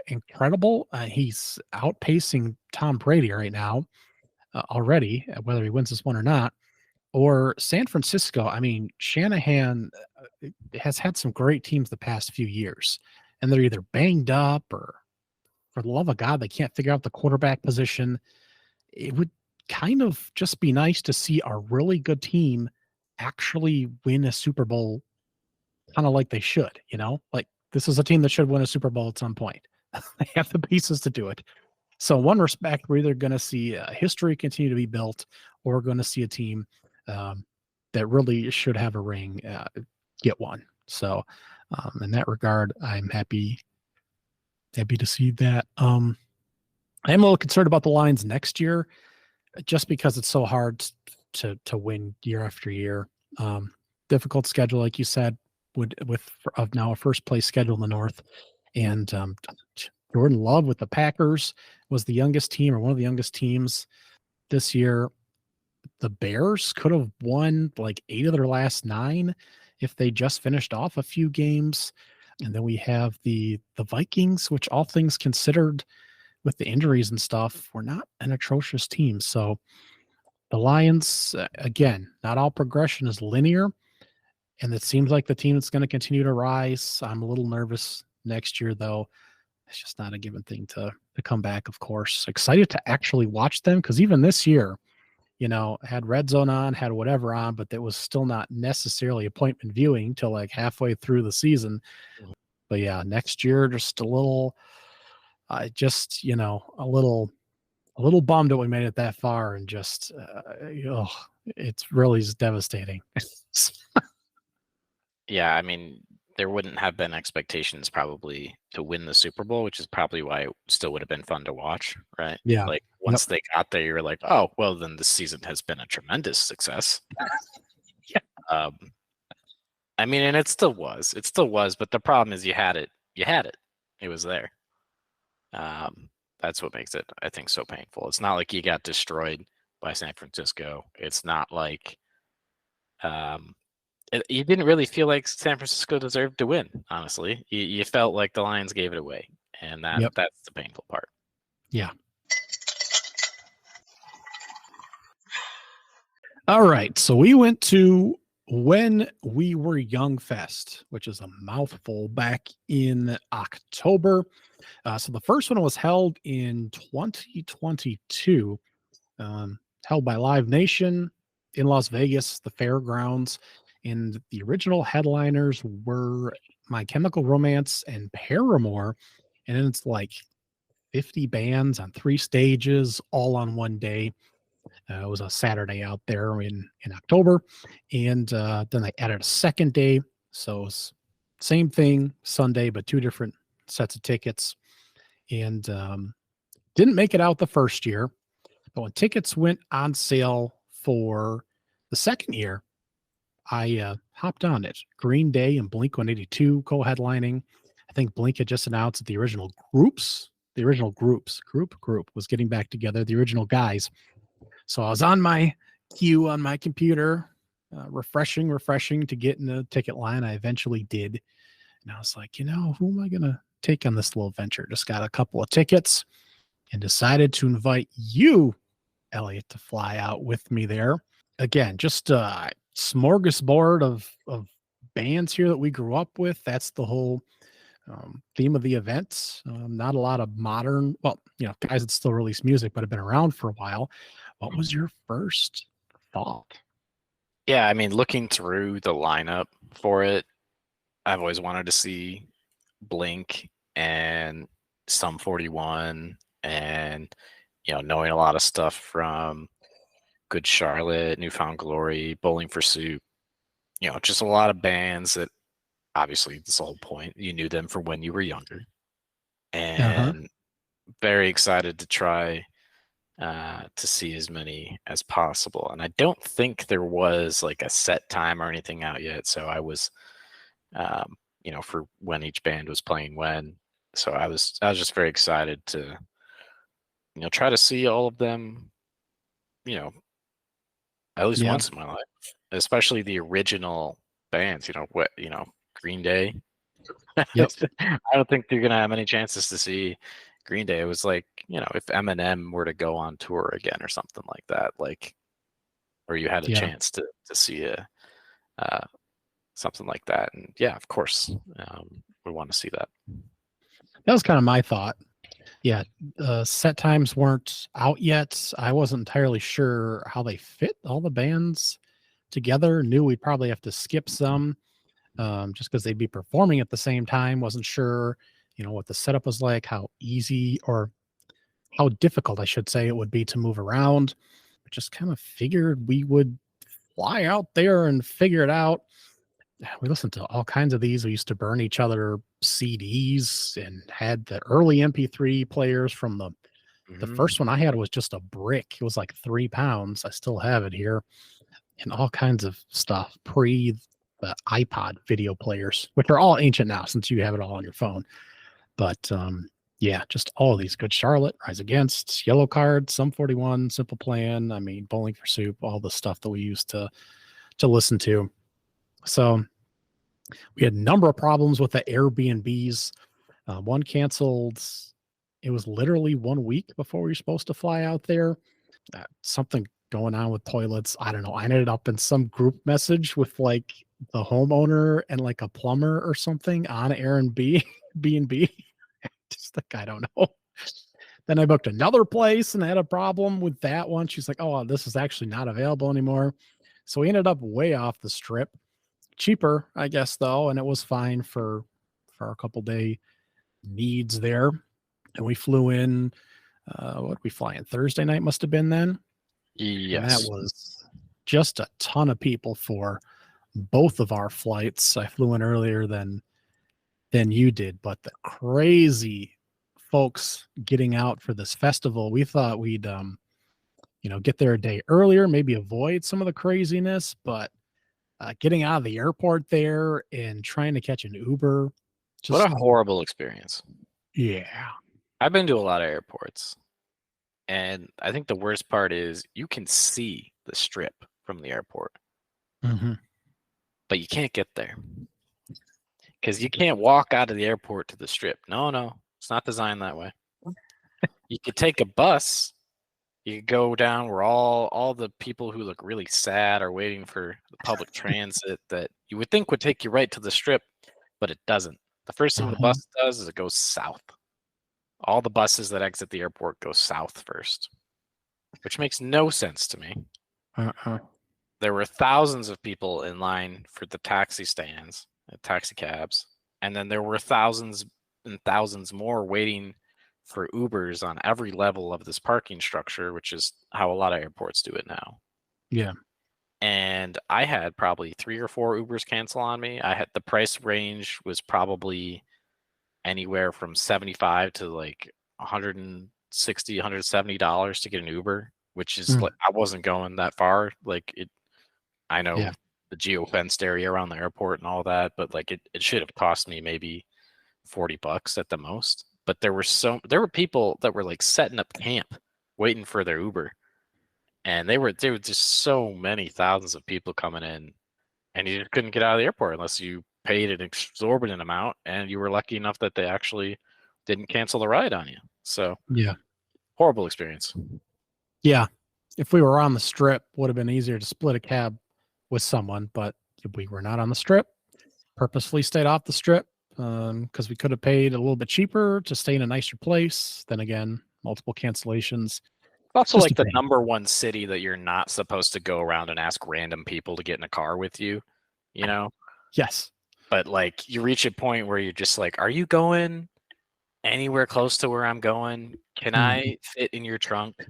incredible. He's outpacing Tom Brady right now already, whether he wins this one or not. Or San Francisco. I mean, Shanahan has had some great teams the past few years, and they're either banged up or, for the love of God, they can't figure out the quarterback position. It would kind of just be nice to see a really good team actually win a Super Bowl, kind of like they should, like this is a team that should win a Super Bowl at some point. They have the pieces to do it. So in one respect, we're either going to see history continue to be built, or we're going to see a team that really should have a ring get one. So in that regard, I'm happy to see that. I am a little concerned about the Lions next year, just because it's so hard to win year after year. Difficult schedule, like you said, with now a first place schedule in the North, and Jordan Love with the Packers was the youngest team, or one of the youngest teams this year. The Bears could have won like 8 of their last 9 if they just finished off a few games. And then we have the Vikings, which, all things considered, with the injuries and stuff, were not an atrocious team. So the Lions, again, not all progression is linear, and it seems like the team that's going to continue to rise. I'm a little nervous next year, though. It's just not a given thing to come back, of course. Excited to actually watch them, because even this year, had Red Zone on, had whatever on, but that was still not necessarily appointment viewing till like halfway through the season. But yeah, next year, just a little, a little bummed that we made it that far, and just, it's really just devastating. Yeah, I mean, there wouldn't have been expectations probably to win the Super Bowl, which is probably why it still would have been fun to watch, right? Yeah. Like once they got there, you were like, oh, well, then this season has been a tremendous success. Yeah. I mean, and it still was, but the problem is you had it, it was there. That's what makes it, I think, so painful. It's not like you got destroyed by San Francisco. It's not like, you didn't really feel like San Francisco deserved to win, honestly. You felt like the Lions gave it away, and that's the painful part. Yeah. All right, so we went to When We Were Young Fest, which is a mouthful, back in October. So the first one was held in 2022, held by Live Nation in Las Vegas, the fairgrounds. And the original headliners were My Chemical Romance and Paramore. And it's like 50 bands on 3 stages, all on one day. It was a Saturday out there in October. And then they added a second day. So it was same thing, Sunday, but 2 different sets of tickets. And didn't make it out the first year. But when tickets went on sale for the second year, I hopped on it. Green Day and Blink-182 co-headlining. I think Blink had just announced that the original group was getting back together, the original guys. So I was on my queue on my computer, refreshing to get in the ticket line. I eventually did. And I was like, who am I going to take on this little venture? Just got a couple of tickets and decided to invite you, Elliot, to fly out with me there. Again, just a smorgasbord of bands here that we grew up with. That's the whole theme of the events. Not a lot of modern, guys that still release music but have been around for a while. What was your first thought? Yeah, I mean, looking through the lineup for it, I've always wanted to see Blink and Sum 41, and knowing a lot of stuff from Good Charlotte, Newfound Glory, Bowling for Soup, just a lot of bands that, obviously, that's the whole point. You knew them from when you were younger, and very excited to try to see as many as possible. And I don't think there was like a set time or anything out yet, so I was for when each band was playing when. So I was just very excited to try to see all of them at least Yeah. once in my life, especially the original bands. Green Day. Yep. I don't think you're gonna have many chances to see Green Day. It was like, if Eminem were to go on tour again or something like that, like, or you had a Yeah. chance to see something like that. And yeah, of course, we want to see that. That was kind of my thought. Yeah, set times weren't out yet. I wasn't entirely sure how they fit all the bands together. Knew we'd probably have to skip some, just because they'd be performing at the same time. Wasn't sure, what the setup was like, how easy or how difficult, I should say, it would be to move around. But just kind of figured we would fly out there and figure it out. We listened to all kinds of these. We used to burn each other CDs and had the early MP3 players from the Mhm. first one I had was just a brick. It was like 3 pounds. I still have it here, and all kinds of stuff pre the iPod video players, which are all ancient now since you have it all on your phone. But yeah, just all of these good Charlotte, Rise Against, Yellow Card, Sum 41, Simple Plan. I mean, Bowling for Soup, all the stuff that we used to listen to. So we had a number of problems with the Airbnbs. One canceled. It was literally 1 week before we were supposed to fly out there. Something going on with toilets. I don't know. I ended up in some group message with like the homeowner and like a plumber or something on Airbnb, B&B. Just like, I don't know. Then I booked another place and had a problem with that one. She's like, oh, this is actually not available anymore. So we ended up way off the strip. Cheaper, I guess, though, and it was fine for a couple day needs there. And we flew in, what did we fly in? Thursday night must have been then. And that Yes. was just a ton of people for both of our flights. I flew in earlier than you did, but the crazy folks getting out for this festival, we thought we'd get there a day earlier, maybe avoid some of the craziness, but getting out of the airport there and trying to catch an Uber, What just a horrible experience. yeah. I've been to a lot of airports, and I think the worst part is you can see the strip from the airport, Mm-hmm. but you can't get there because you can't walk out of the airport to the strip. No, it's not designed that way. You could take a bus. You could go down where all the people who look really sad are waiting for the public transit that you would think would take you right to the strip, but it doesn't. The first thing the Uh-huh. bus does is it goes south. All the buses that exit the airport go south first, which makes no sense to me. Uh-huh. There were thousands of people in line for the taxi stands, taxi cabs, and then there were thousands and thousands more waiting for Ubers on every level of this parking structure, which is how a lot of airports do it now. Yeah. And I had probably 3 or 4 Ubers cancel on me. The price range was probably anywhere from 75 to like 160, $170 to get an Uber, which is like, I wasn't going that far. Like I know Yeah. the geo-fenced area around the airport and all that, but like it should have cost me maybe $40 at the most. But there were people that were like setting up camp waiting for their Uber. And there were just so many thousands of people coming in, and you just couldn't get out of the airport unless you paid an exorbitant amount, and you were lucky enough that they actually didn't cancel the ride on you. So Yeah. horrible experience. Yeah. If we were on the strip, would have been easier to split a cab with someone, but we were not on the strip. Purposefully stayed off the strip because we could have paid a little bit cheaper to stay in a nicer place. Then again, multiple cancellations. It's also Just like a the pain. number one city that you're not supposed to go around and ask random people to get in a car with you, you know? Yes. But like you reach a point where you're just like, are you going anywhere close to where I'm going? Can I fit in your trunk of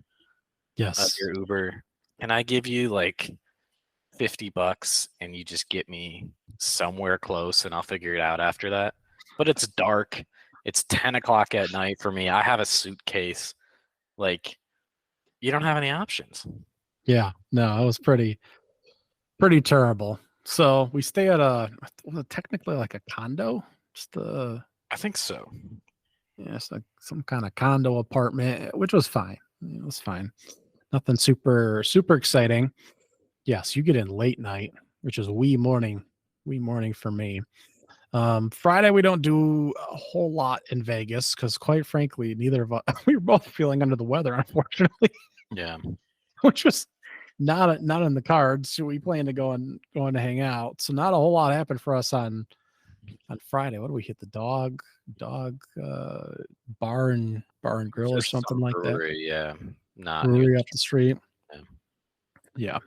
Yes. your Uber? Can I give you like $50 and you just get me somewhere close and I'll figure it out after that? But it's dark. It's 10 o'clock at night for me. I have a suitcase. Like, you don't have any options. Yeah. No, it was pretty terrible. So we stay at technically like a condo, just I think so. it's like some kind of condo apartment, which was fine. It was fine. Nothing super exciting. Yes, you get in late night, which is wee morning for me. Friday we don't do a whole lot in Vegas because, quite frankly, neither of us we were both feeling under the weather, unfortunately, Yeah. which was not in the cards. So we plan to going to hang out. So not a whole lot happened for us on Friday. What do we hit? The dog bar and grill or Just something some like that. brewery, yeah. Not Brewery up the street. Yeah. Yeah.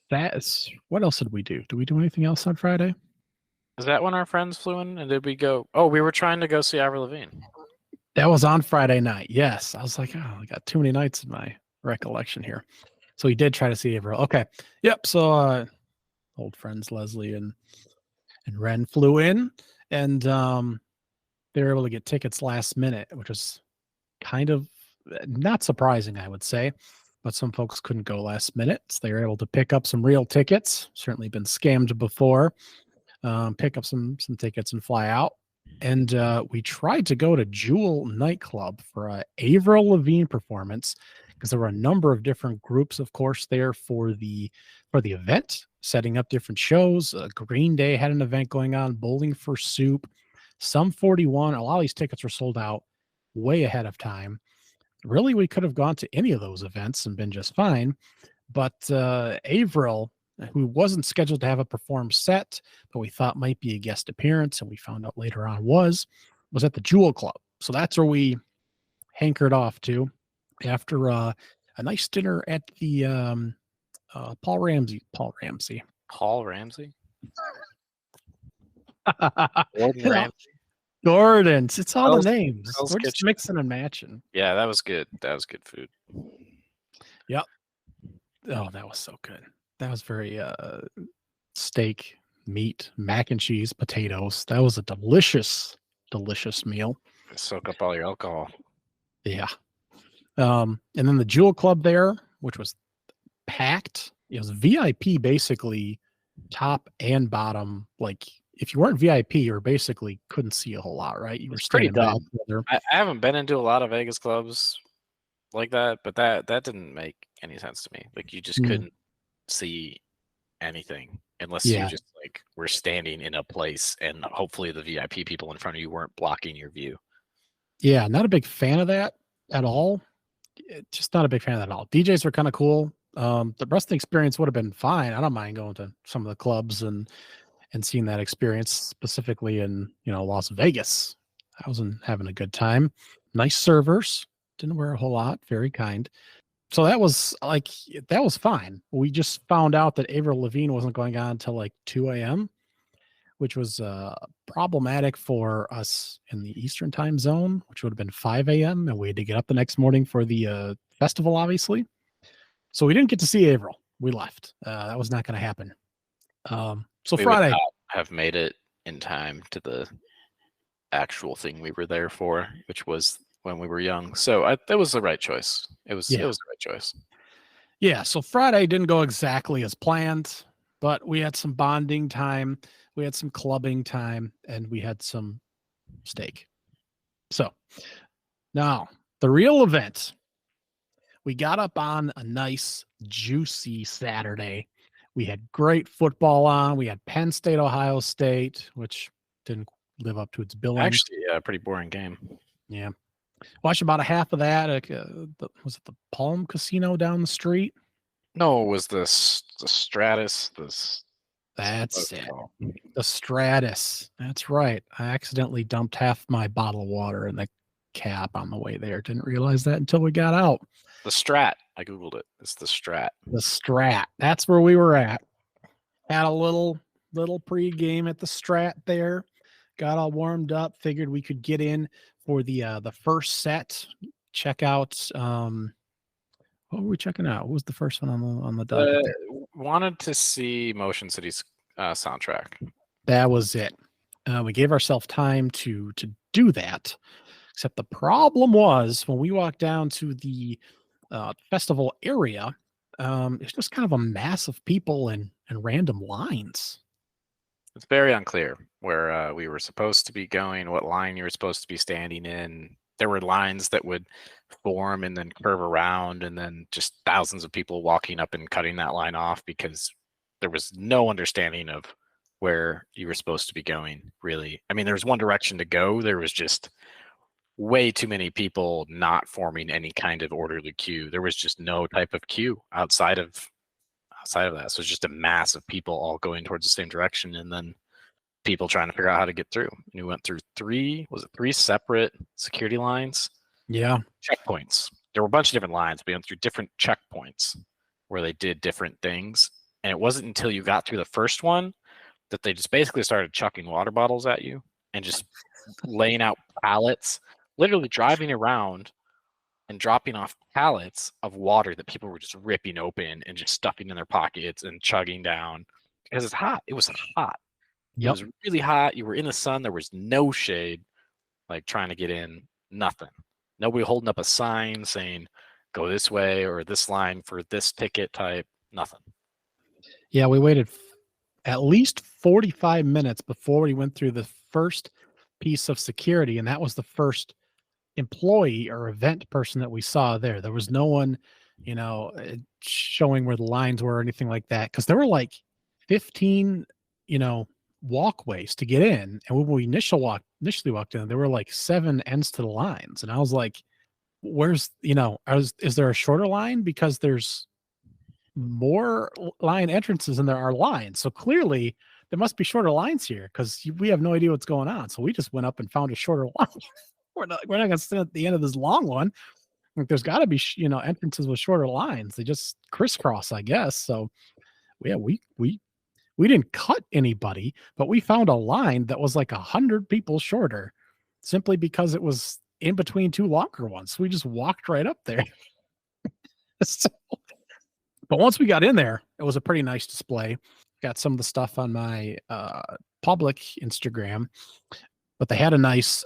That's what else did we do? Did we do anything else on Friday? Is that when our friends flew in? And did we go? Oh, we were trying to go see Avril Lavigne. That was on Friday night. Yes. I was like, oh, I got too many nights in my recollection here. So we did try to see Avril. Okay. Yep. So old friends Leslie and Ren flew in, and they were able to get tickets last minute, which was kind of not surprising, I would say. But some folks couldn't go last minute. So they were able to pick up some real tickets. Certainly been scammed before. Pick up some tickets and fly out. And we tried to go to Jewel nightclub for a Avril Lavigne performance because there were a number of different groups, of course, there for the event, setting up different shows. Green Day had an event going on, Bowling for Soup, Sum 41. A lot of these tickets were sold out way ahead of time. Really, we could have gone to any of those events and been just fine. But Avril, who wasn't scheduled to have a perform set, but we thought might be a guest appearance, and we found out later on was at the Jewel Club. So that's where we hankered off to after a nice dinner at the Paul Ramsey. Paul Ramsey? Gordon Yeah. Ramsay? Gordon's. It's all Hell's- the names. Hell's We're just Kitchen. mixing and matching. Yeah, that was good. That was good food. Yep. Oh, that was so good. That was very steak, meat, mac and cheese, potatoes. That was a delicious meal. Soak up all your alcohol. Yeah. And then the Jewel Club there, which was packed. It was VIP, basically top and bottom. Like if you weren't VIP, you basically couldn't see a whole lot, right? You were pretty standing back dumb. there. I haven't been into a lot of Vegas clubs like that, but that didn't make any sense to me. Like you just couldn't see anything unless you just like were standing in a place and hopefully the VIP people in front of you weren't blocking your view. Yeah, not a big fan of that at all. Just not a big fan of that at all. DJs were kind of cool. The rest of the experience would have been fine. I don't mind going to some of the clubs and seeing that experience specifically in Las Vegas. I was having a good time. Nice servers. Didn't wear a whole lot. Very kind. So that was fine. We just found out that Avril Lavigne wasn't going on until like 2 a.m., which was problematic for us in the Eastern time zone, which would have been 5 a.m. And we had to get up the next morning for the festival, obviously. So we didn't get to see Avril. We left. That was not going to happen. So we Friday would not have made it in time to the actual thing we were there for, which was when we were young. So that was the right choice. It was the right choice. Yeah. So Friday didn't go exactly as planned, but we had some bonding time. We had some clubbing time, and we had some steak. So now the real event. We got up on a nice, juicy Saturday. We had great football on. We had Penn State, Ohio State, which didn't live up to its billing. Actually, a pretty boring game. Yeah. Watched about a half of that. Was it the Palm Casino down the street? No, it was the Stratus. That's it. The Stratus. That's right. I accidentally dumped half my bottle of water in the cap on the way there. Didn't realize that until we got out. The Strat. I Googled it. It's the Strat. The Strat. That's where we were at. Had a little pregame at the Strat there. Got all warmed up. Figured we could get in for the first set. Check out. What were we checking out? What was the first one on the docket there? Wanted to see Motion City's soundtrack. That was it. We gave ourselves time to do that. Except the problem was when we walked down to the festival area, it's just kind of a mass of people and random lines. It's very unclear where we were supposed to be going, what line you were supposed to be standing in. there were lines that would form and then curve around, and then just thousands of people walking up and cutting that line off because there was no understanding of where you were supposed to be going, really. I mean, there was one direction to go. There was just way too many people not forming any kind of orderly queue. There was just no type of queue outside of that. So it's just a mass of people all going towards the same direction, and then people trying to figure out how to get through. And we went through three separate security lines? Yeah. Checkpoints. There were a bunch of different lines. We went through different checkpoints where they did different things. And it wasn't until you got through the first one that they just basically started chucking water bottles at you and just laying out pallets, literally driving around and dropping off pallets of water that people were just ripping open and just stuffing in their pockets and chugging down because it's hot. It was hot. It was really hot. You were in the sun. There was no shade, like trying to get in, nothing. Nobody holding up a sign saying, go this way or this line for this ticket type, nothing. Yeah, we waited at least 45 minutes before we went through the first piece of security, and that was the first employee or event person that we saw there. There was no one, showing where the lines were or anything like that, because there were like 15, walkways to get in. And when we initially walked in, there were like 7 ends to the lines. And I was like, where's, is there a shorter line? Because there's more line entrances than there are lines. So clearly there must be shorter lines here because we have no idea what's going on. So we just went up and found a shorter line. we're not going to stand at the end of this long one. Like, there's got to be, entrances with shorter lines. They just crisscross, I guess. So yeah, we didn't cut anybody, but we found a line that was like 100 people shorter simply because it was in between 2 longer ones. So we just walked right up there. So, but once we got in there, it was a pretty nice display. Got some of the stuff on my public Instagram, but they had a nice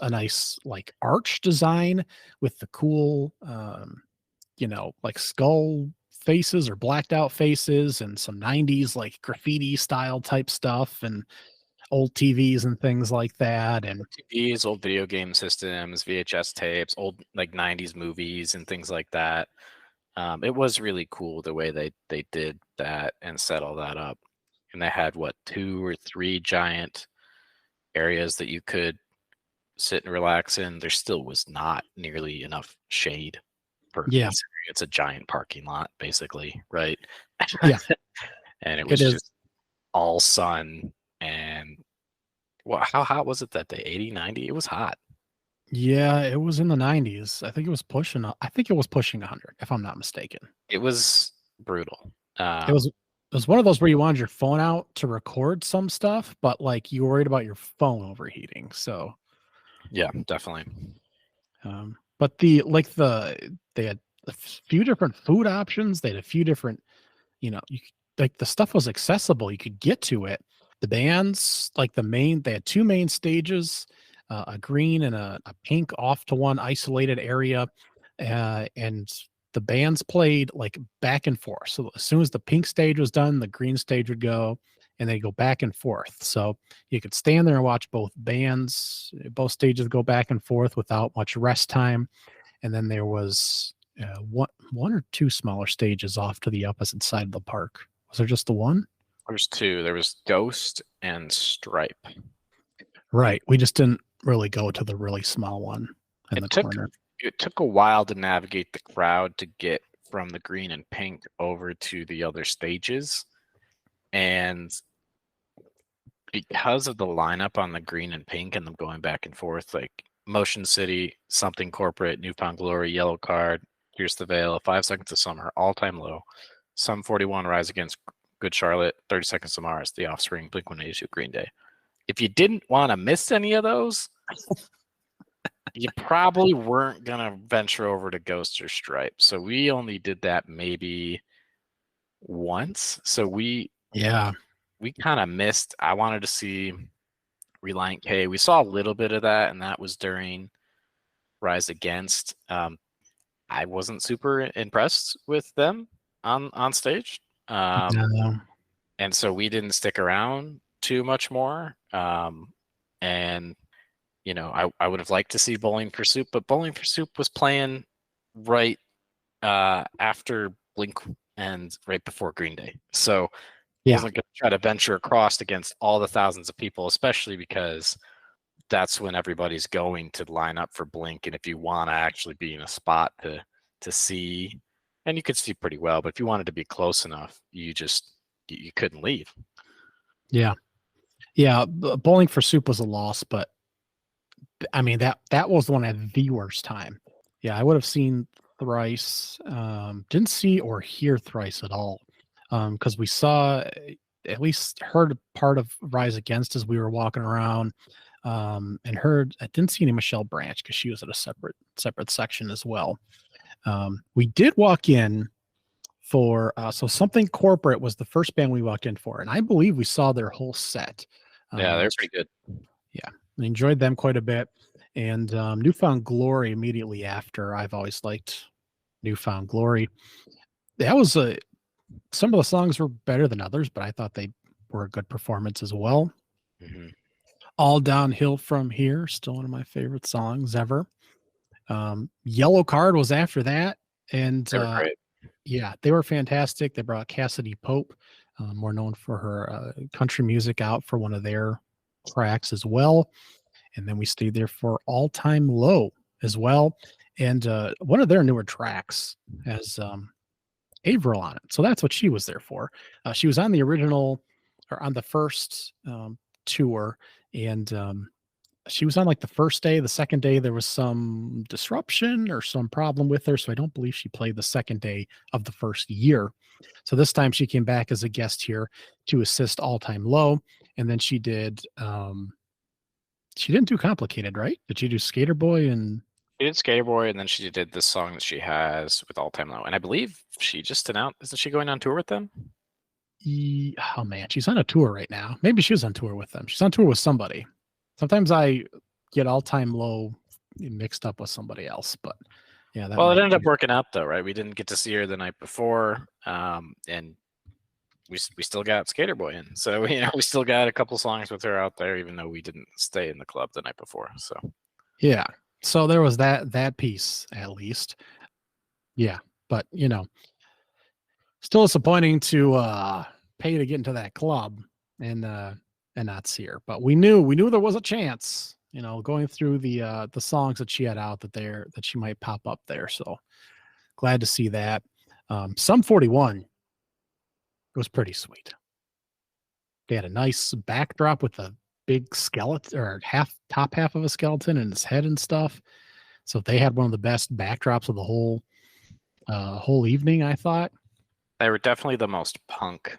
like arch design with the cool, like skull faces or blacked out faces and some 90s like graffiti style type stuff and old TVs and things like that. And TVs, old video game systems, VHS tapes, old like 90s movies and things like that. It was really cool the way they did that and set all that up. And they had 2 or 3 giant areas that you could sit and relax in. There still was not nearly enough shade for it's a giant parking lot, basically, right? Yeah. And it was just all sun. And how hot was it that day? 80, 90? It was hot. Yeah, it was in the 90s. I think it was pushing 100, if I'm not mistaken. It was brutal. It was one of those where you wanted your phone out to record some stuff, but like you were worried about your phone overheating. So yeah, definitely. But they had a few different food options. They had a few different, like the stuff was accessible. You could get to it. The bands, like they had 2 main stages, a green and a pink off to one isolated area. And the bands played like back and forth. So as soon as the pink stage was done, the green stage would go and they go back and forth. So you could stand there and watch both both stages go back and forth without much rest time. And then there was one or 2 smaller stages off to the opposite side of the park. Was there just the one? There's 2. There was Ghost and Stripe. Right. We just didn't really go to the really small one in the corner. It took a while to navigate the crowd to get from the green and pink over to the other stages. And because of the lineup on the green and pink and them going back and forth, like Motion City, Something Corporate, Newfound Glory, Yellow Card, Here's the Veil, 5 Seconds of Summer, All Time Low, Sum 41, Rise Against, Good Charlotte, 30 Seconds to Mars, The Offspring, Blink-182, Green Day. If you didn't want to miss any of those, you probably weren't going to venture over to Ghost or Stripe. So we only did that maybe once. So we kind of missed. I wanted to see Reliant K. We saw a little bit of that, and that was during Rise Against. I wasn't super impressed with them on stage. No. And so we didn't stick around too much more. And I would have liked to see Bowling for Soup, but Bowling for Soup was playing right after Blink and right before Green Day. So I Yeah. wasn't going to try to venture across against all the thousands of people, especially because that's when everybody's going to line up for Blink. And if you want to actually be in a spot to see, and you could see pretty well, but if you wanted to be close enough, you couldn't leave. Yeah. Yeah. Bowling for Soup was a loss, but I mean, that was the one at the worst time. Yeah, I would have seen Thrice. Didn't see or hear Thrice at all. Because we saw, at least heard part of Rise Against as we were walking around. And heard, I didn't see any Michelle Branch because she was at a separate section as well. We did walk in for so Something Corporate was the first band we walked in for, and I believe we saw their whole set. Yeah, they're pretty good. Yeah, I enjoyed them quite a bit. And Newfound Glory immediately after. I've always liked Newfound Glory. That was some of the songs were better than others, but I thought they were a good performance as well. Mm-hmm. All Downhill From Here, still one of my favorite songs ever. Yellow Card was after that, and They were great. yeah, they were fantastic. They brought Cassidy Pope, more known for her country music, out for one of their tracks as well. And then we stayed there for All Time Low as well. And one of their newer tracks has Averill on it. So that's what she was there for. She was on the original or on the first tour. And she was on like the first day. The second day, there was some disruption or some problem with her. So I don't believe she played the second day of the first year. So this time she came back as a guest here to assist All Time Low. And then she did she didn't do Complicated, right? Did she do Skater Boy? And She did Skater Boy, and then she did the song that she has with All Time Low. And I believe she just announced, isn't she going on tour with them? oh man, she's on a tour right now. Maybe she was on tour with them. She's on tour with somebody. Sometimes I get All Time Low mixed up with somebody else, but yeah. Well, it ended up working out though, right? We didn't get to see her the night before, and we still got Skater Boy in. So we still got a couple songs with her out there, even though we didn't stay in the club the night before. So yeah. So there was that piece at least. Yeah, but still disappointing to pay to get into that club and not see her. But we knew there was a chance, going through the songs that she had out that she might pop up there. So glad to see that. Sum 41 was pretty sweet. They had a nice backdrop with a big skeleton or top half of a skeleton and his head and stuff. So they had one of the best backdrops of the whole evening, I thought. they were definitely the most punk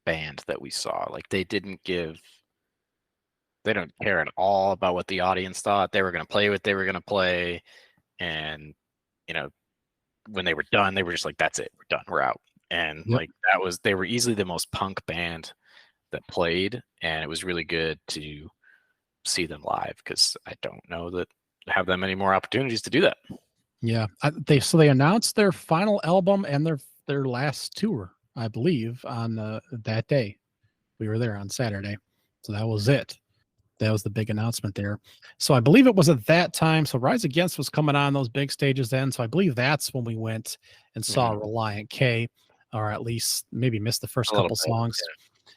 band that we saw. Like they don't care at all about what the audience thought. They were going to play what they were going to play. And, when they were done, they were just like, that's it, we're done, we're out. And Yep. they were easily the most punk band that played. And it was really good to see them live because I don't know that I have that many more opportunities to do that. Yeah. They announced their final album and their last tour, I believe, on that day. We were there on Saturday. So that was it. That was the big announcement there. So I believe it was at that time. So Rise Against was coming on those big stages then. So I believe that's when we went and saw Reliant K, or at least maybe missed the first couple songs.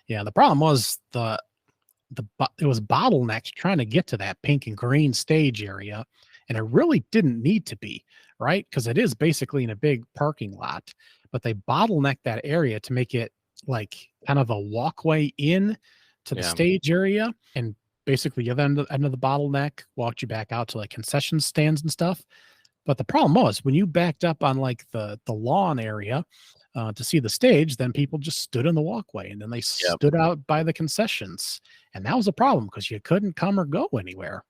Yeah. The problem was it was bottlenecked trying to get to that pink and green stage area. And it really didn't need to be, right? Because it is basically in a big parking lot, but they bottlenecked that area to make it like kind of a walkway in to the stage area. And basically the end of the bottleneck walked you back out to like concession stands and stuff. But the problem was when you backed up on like the lawn area to see the stage, then people just stood in the walkway and then they stood out by the concessions. And that was a problem because you couldn't come or go anywhere.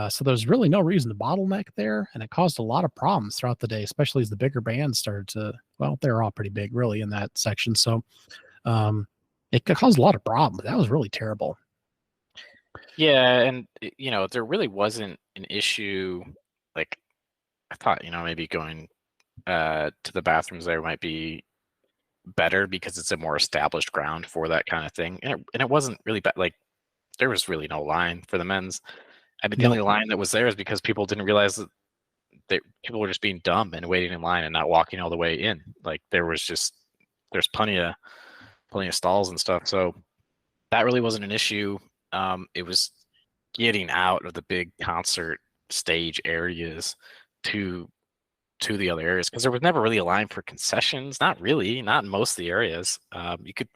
So there's really no reason to bottleneck there. And it caused a lot of problems throughout the day, especially as the bigger bands started to, they were all pretty big really in that section. So it caused a lot of problems. That was really terrible. Yeah, and there really wasn't an issue. Like I thought, maybe going to the bathrooms there might be better because it's a more established ground for that kind of thing. And it wasn't really bad. Like there was really no line for the men's. I mean, the only line that was there is because people didn't realize that people were just being dumb and waiting in line and not walking all the way in. Like there's plenty of stalls and stuff. So that really wasn't an issue. It was getting out of the big concert stage areas to the other areas, because there was never really a line for concessions. Not really, not in most of the areas. You could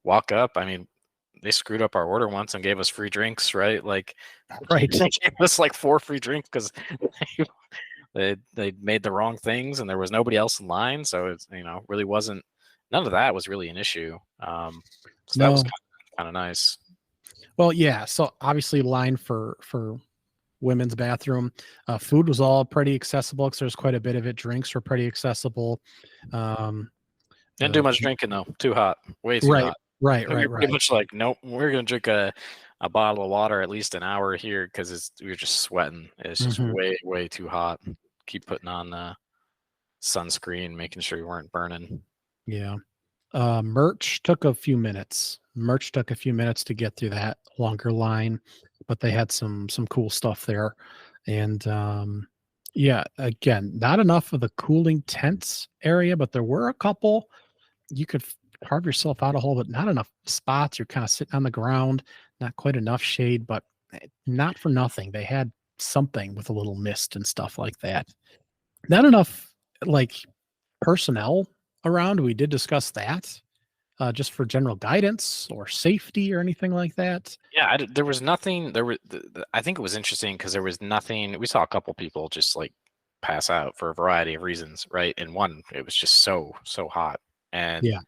walk up. I mean, they screwed up our order once and gave us free drinks, right? Like, Right. They gave us like 4 free drinks because they made the wrong things and there was nobody else in line. So it's, really wasn't, none of that was really an issue. So that was kind of nice. Well, yeah. So obviously line for women's bathroom. Food was all pretty accessible because there's quite a bit of it. Drinks were pretty accessible. Didn't do much drinking though. Too hot. Way too hot. Right. Pretty much like, nope, we're gonna drink a bottle of water at least an hour here because we were just sweating. It's just way too hot. Keep putting on sunscreen, making sure we weren't burning. Yeah. Merch took a few minutes. To get through that longer line, but they had some cool stuff there. And yeah, again, not enough of the cooling tents area, but there were a couple. You could carve yourself out a hole, but not enough spots. You're kind of sitting on the ground, not quite enough shade, but not for nothing. They had something with a little mist and stuff like that. Not enough like personnel around. We did discuss that. Just for general guidance or safety or anything like that. Yeah, there was nothing. I think it was interesting because there was nothing. We saw a couple people just like pass out for a variety of reasons, right? And one, it was just so hot, and yeah,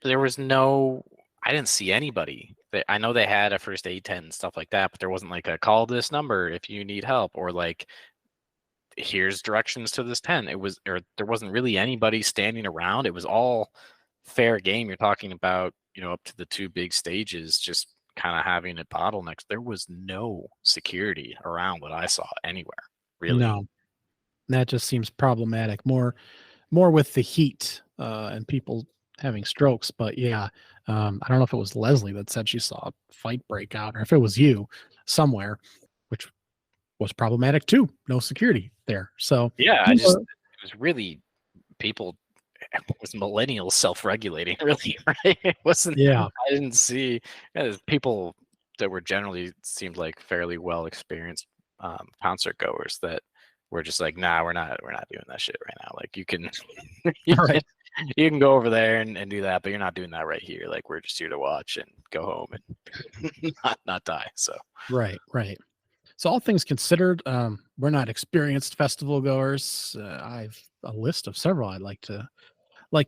there was no. I didn't see anybody. I know they had a first aid tent and stuff like that, but there wasn't like a call this number if you need help, or like here's directions to this tent. There wasn't really anybody standing around. It was all fair game. You're talking about, up to the 2 big stages, just kind of having it bottlenecks. There was no security around what I saw anywhere, really. No, that just seems problematic. More with the heat and people having strokes. But yeah, I don't know if it was Leslie that said she saw a fight break out, or if it was you somewhere, which was problematic too. No security there. So yeah, it was really people. It was millennials self-regulating, really, right? It wasn't. Yeah, I didn't see people that were generally seemed like fairly well experienced concert goers that were just like, nah, we're not doing that shit right now. Like you can go over there and do that, but you're not doing that right here. Like we're just here to watch and go home and not die. So right. So all things considered, we're not experienced festival goers. I've a list of several I'd like to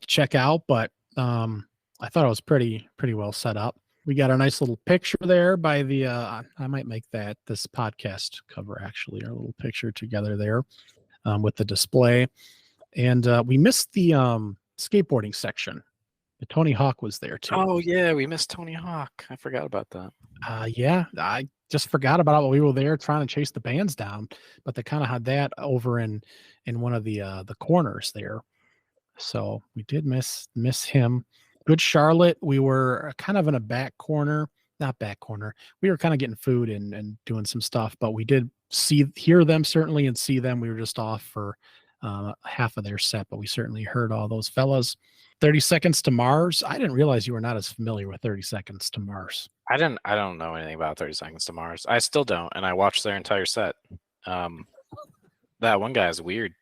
check out, but I thought it was pretty well set up. We got a nice little picture there by the I might make this podcast cover, actually, our little picture together there with the display. And we missed the skateboarding section. Tony Hawk was there too. Oh yeah, we missed Tony Hawk. I forgot about that. Yeah, I just forgot about it while we were there trying to chase the bands down, but they kind of had that over in one of the corners there. So we did miss him. Good Charlotte. We were kind of in a not back corner. We were kind of getting food and doing some stuff, but we did hear them certainly and see them. We were just off for half of their set, but we certainly heard all those fellas. 30 Seconds to Mars. I didn't realize you were not as familiar with 30 Seconds to Mars. I don't know anything about 30 Seconds to Mars. I still don't, and I watched their entire set. That one guy is weird.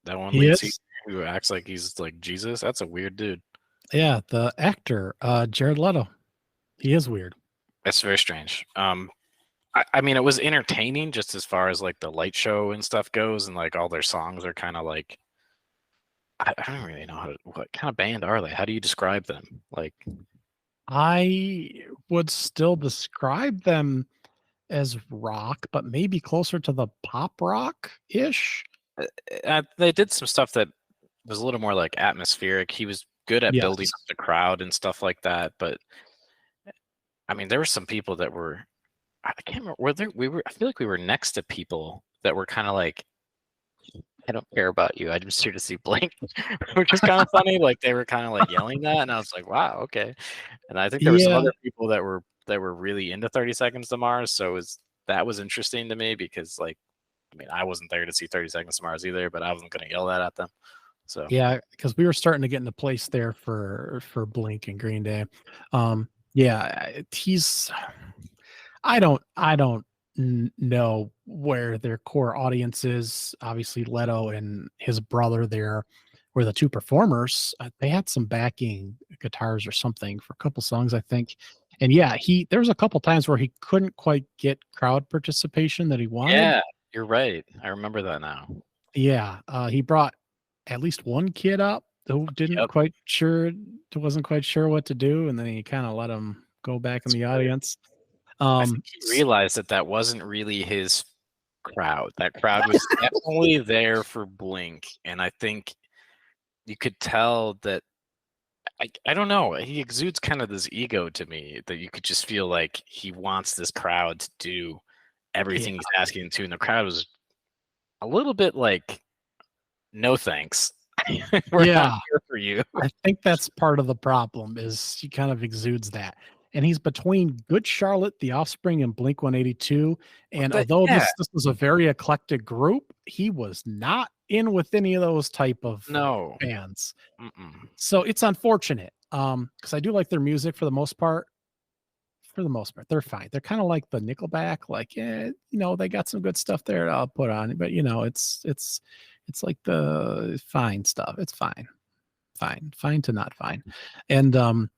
That one lead singer who acts like he's like Jesus. That's a weird dude. Yeah, the actor, Jared Leto. He is weird. That's very strange. I mean, it was entertaining just as far as like the light show and stuff goes, and like all their songs are kind of like, I don't really know what kind of band are they? How do you describe them? Like, I would still describe them as rock, but maybe closer to the pop rock ish. They did some stuff that was a little more like atmospheric. He was good at building up the crowd and stuff like that. But I mean, there were some people that were, I can't remember, I feel like we were next to people that were kind of like, I don't care about you. I'm just here to see Blink, which is kind of funny. Like they were kind of like yelling that, and I was like, wow, okay. And I think there were some other people that were really into 30 Seconds to Mars. So it was that was interesting to me because, like, I mean, I wasn't there to see 30 Seconds to Mars either, but I wasn't going to yell that at them. So Yeah, because we were starting to get into place there for Blink and Green Day. Yeah, he's. I don't know where their core audience is. Obviously, Leto and his brother there were the two performers. They had some backing guitars or something for a couple songs, I think. And yeah, there was a couple times where he couldn't quite get crowd participation that he wanted. yeah, you're right. I remember that now. Yeah, he brought at least one kid up who wasn't quite sure what to do, and then he kind of let him go back in the audience. I think he realized that wasn't really his crowd. That crowd was definitely there for Blink, and I think you could tell that. I don't know. He exudes kind of this ego to me that you could just feel like he wants this crowd to do everything he's asking to, and the crowd was a little bit like, "No thanks, we're not here for you." I think that's part of the problem is he kind of exudes that. And he's between Good Charlotte, The Offspring, and Blink 182. And although this was a very eclectic group, he was not in with any of those type of bands. So it's unfortunate. Because I do like their music for the most part. For the most part, they're fine. They're kind of like the Nickelback, like, they got some good stuff there I'll put on, but it's like the fine stuff. It's fine to not fine. And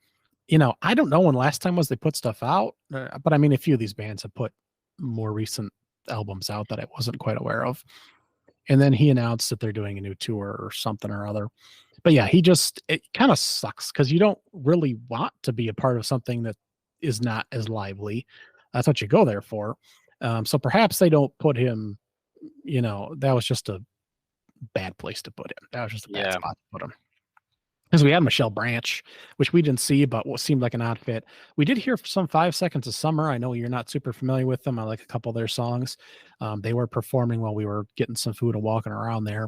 I don't know when last time was they put stuff out, but I mean, a few of these bands have put more recent albums out that I wasn't quite aware of. And then he announced that they're doing a new tour or something or other. But yeah, it kind of sucks because you don't really want to be a part of something that is not as lively. That's what you go there for. So perhaps they don't put him, that was just a bad place to put him. That was just a bad spot to put him. Because we had Michelle Branch, which we didn't see, but what seemed like an odd fit. We did hear some 5 Seconds of Summer. I know you're not super familiar with them. I like a couple of their songs. They were performing while we were getting some food and walking around there.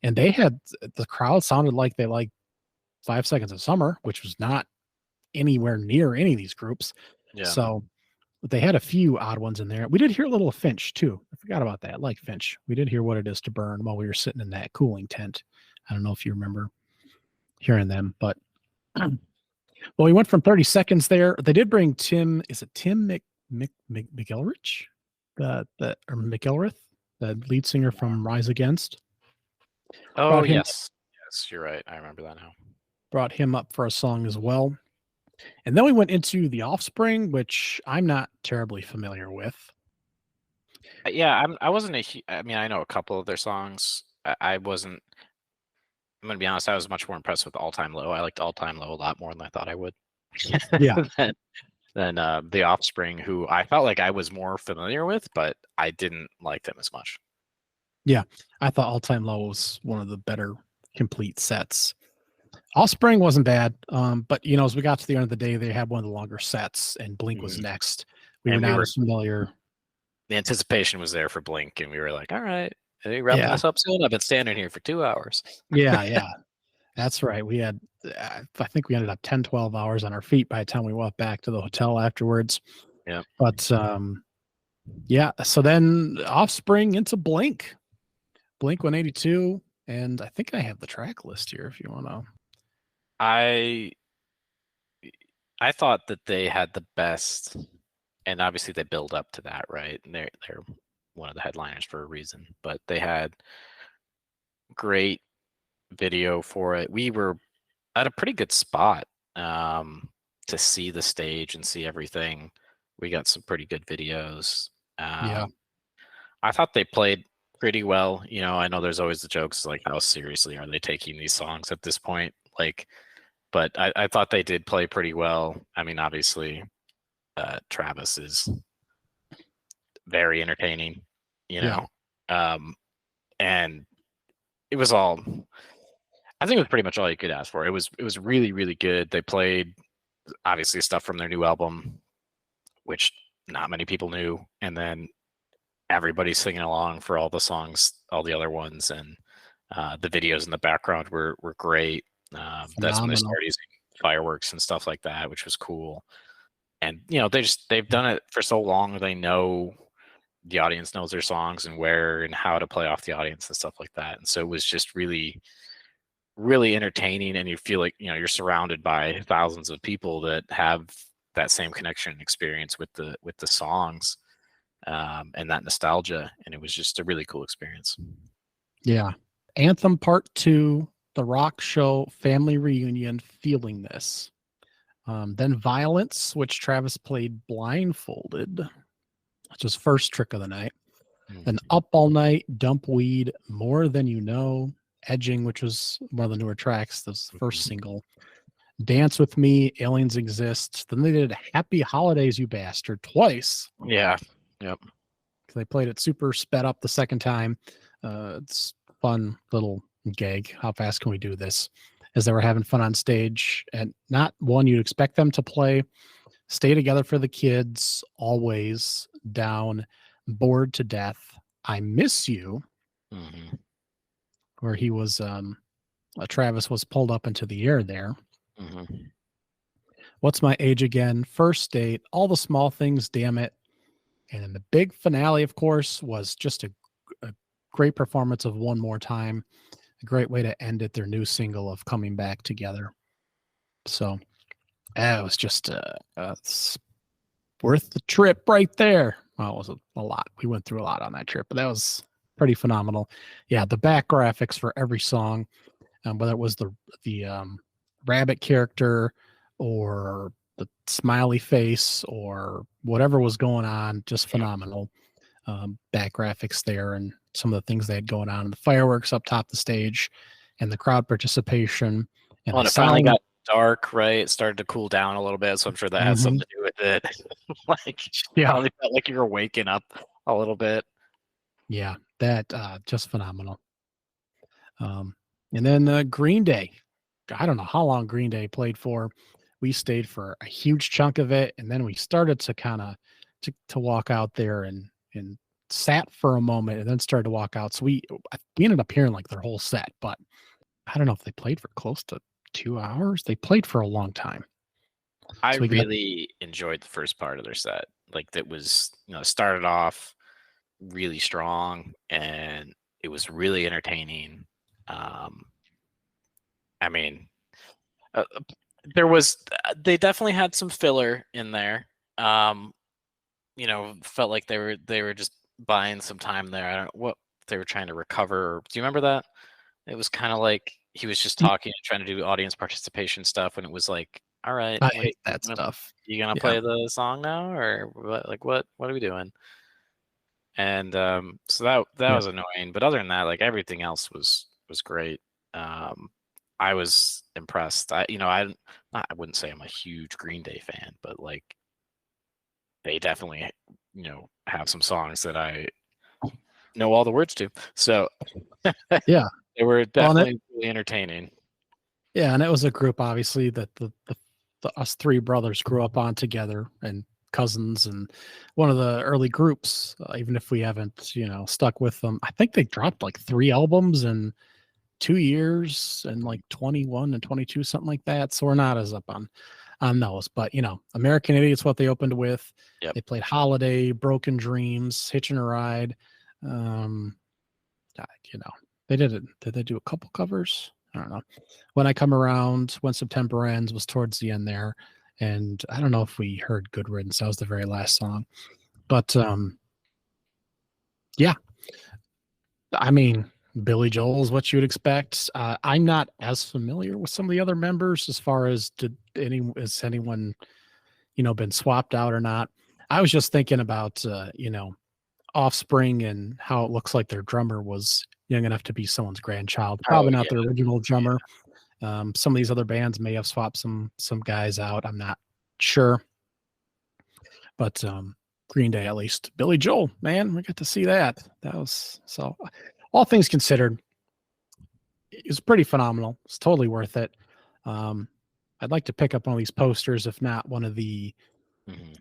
And the crowd sounded like they liked 5 Seconds of Summer, which was not anywhere near any of these groups. Yeah. So they had a few odd ones in there. We did hear a little Finch too. I forgot about that. Like Finch. We did hear What It Is to Burn while we were sitting in that cooling tent. I don't know if you remember hearing them, but well, we went from 30 Seconds there. They did bring Tim McElrich, or McElrath, the lead singer from Rise Against. Oh, yes, you're right. I remember that now. Brought him up for a song as well. And then we went into The Offspring, which I'm not terribly familiar with. Yeah, I wasn't I mean, I know a couple of their songs. I wasn't. I'm gonna be honest. I was much more impressed with All Time Low. I liked All Time Low a lot more than I thought I would. Yeah. than The Offspring, who I felt like I was more familiar with, but I didn't like them as much. Yeah, I thought All Time Low was one of the better complete sets. Offspring wasn't bad, but as we got to the end of the day, they had one of the longer sets, and Blink was next. We were not as familiar. The anticipation was there for Blink, and we were like, "All right, are they wrapping this up soon? I've been standing here for 2 hours." Yeah, that's right. We had, I think we ended up 10, 12 hours on our feet by the time we walked back to the hotel afterwards. Yeah, but yeah. So then Offspring into Blink 182, and I think I have the track list here if you want to. I thought that they had the best, and obviously they build up to that, right? And they're one of the headliners for a reason, but they had great video for it. We were at a pretty good spot to see the stage and see everything. We got some pretty good videos. I thought they played pretty well. I know there's always the jokes like, how seriously are they taking these songs at this point? But I thought they did play pretty well. I mean, obviously, Travis is very entertaining, and it was all. I think it was pretty much all you could ask for. It was really, really good. They played obviously stuff from their new album, which not many people knew, and then everybody's singing along for all the songs, all the other ones, and the videos in the background were great. That's when they started using fireworks and stuff like that, which was cool. And they've done it for so long. They know the audience knows their songs and where and how to play off the audience and stuff like that. And so it was just really, really entertaining, and you feel like, you know, you're surrounded by thousands of people that have that same connection and experience with the songs, and that nostalgia, and it was just a really cool experience. Yeah. Anthem Part 2, The Rock Show Family Reunion, Feeling This. Then Violence, which Travis played blindfolded, which was first trick of the night. Then Up All Night, Dump Weed, More Than You Know, Edging, which was one of the newer tracks, this first single. Dance With Me, Aliens Exist. Then they did Happy Holidays, You Bastard, twice. Yeah. Yep. They played it super sped up the second time. It's fun little gag. How fast can we do this? As they were having fun on stage, and not one you'd expect them to play. Stay Together for the Kids, Always, Down, Bored to Death, I Miss You, where he was, Travis was pulled up into the air there. What's My Age Again, First Date, All the Small Things, Damn It. And then the big finale, of course, was just a great performance of One More Time. A great way to end it, their new single of Coming Back Together. So it was just it's worth the trip right there. Well, it was a lot. We went through a lot on that trip, but that was pretty phenomenal. Yeah, the back graphics for every song, whether it was the rabbit character or the smiley face or whatever was going on, just phenomenal. Back graphics there, and some of the things they had going on, and the fireworks up top the stage, and the crowd participation. And it finally got dark, right? It started to cool down a little bit, so I'm sure that has something to do with it. Like, yeah, finally felt like you were waking up a little bit. Yeah, that just phenomenal. And then Green Day. I don't know how long Green Day played for. We stayed for a huge chunk of it, and then we started to kind of to walk out there and sat for a moment, and then started to walk out. So we ended up hearing like their whole set, but I don't know if they played for close to 2 hours. They played for a long time. I really enjoyed the first part of their set. Like, that was, you know, started off really strong, and it was really entertaining. I mean, they definitely had some filler in there. You know, felt like they were just buying some time there. I don't know what they were trying to recover. Do you remember that? It was kind of like he was just talking and trying to do audience participation stuff, and it was like, all right, I hate that stuff. You gonna play the song now, or what? Like, what are we doing? And so that was annoying. But other than that, like, everything else was great. I was impressed. I wouldn't say I'm a huge Green Day fan, but like, they definitely, you know, have some songs that I know all the words to. So yeah, they were definitely really entertaining. Yeah, and it was a group, obviously, that the us three brothers grew up on together, and cousins, and one of the early groups. Even if we haven't, you know, stuck with them, I think they dropped like 3 albums in 2 years, and like 21 and 22, something like that. So we're not as up on those, but you know, American Idiot's what they opened with. They played Holiday, Broken Dreams, Hitching a Ride. You know, they did they do a couple covers? I don't know. When I Come Around, When September Ends was towards the end there, and I don't know if we heard Good Riddance. That was the very last song, but yeah, I mean, Billy Joel is what you would expect. I'm not as familiar with some of the other members as far as has anyone, you know, been swapped out or not. I was just thinking about, you know, Offspring and how it looks like their drummer was young enough to be someone's grandchild. Probably not the original drummer. Some of these other bands may have swapped some guys out. I'm not sure. But Green Day, at least. Billy Joel, man, we got to see that. That was so. All things considered, it was pretty phenomenal. It's totally worth it. I'd like to pick up one of these posters, if not one of the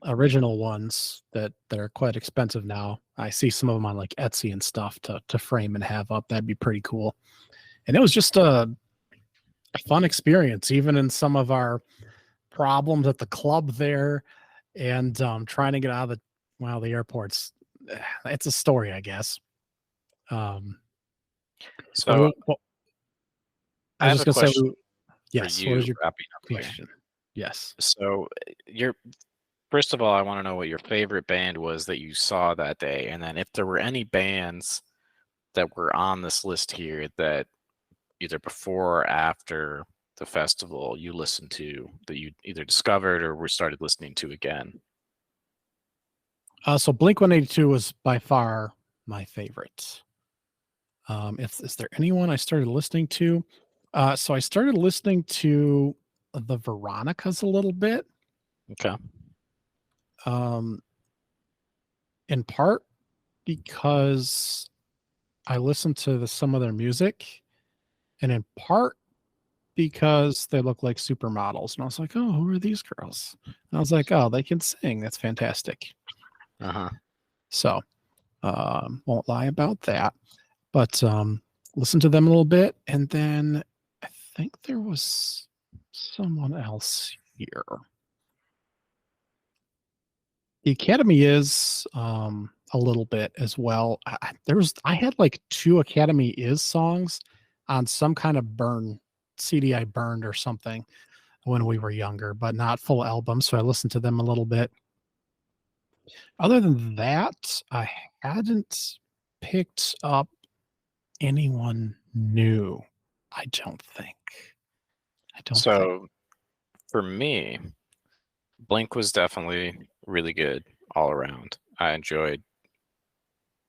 original ones that are quite expensive now. I see some of them on like Etsy and stuff to frame and have up. That'd be pretty cool. And it was just a fun experience, even in some of our problems at the club there, and trying to get out of the airport's it's a story, I guess. So I was have just a gonna say, question for yes. What you was your wrapping up here. question? Yes. So your first of all, I want to know what your favorite band was that you saw that day, and then if there were any bands that were on this list here that either before or after the festival you listened to that you either discovered or were started listening to again. So Blink-182 was by far my favorite. Is there anyone I started listening to? So I started listening to the Veronicas a little bit. Okay. In part because I listened to some of their music, and in part because they look like supermodels. And I was like, oh, who are these girls? And I was like, oh, they can sing. That's fantastic. Uh-huh. So won't lie about that. But listen to them a little bit. And then I think there was someone else here. The Academy is a little bit as well. I had like 2 Academy is songs on some kind of CD I burned or something when we were younger, but not full albums. So I listened to them a little bit. Other than that, I hadn't picked up anyone new. I don't think. So for me, Blink was definitely really good all around. I enjoyed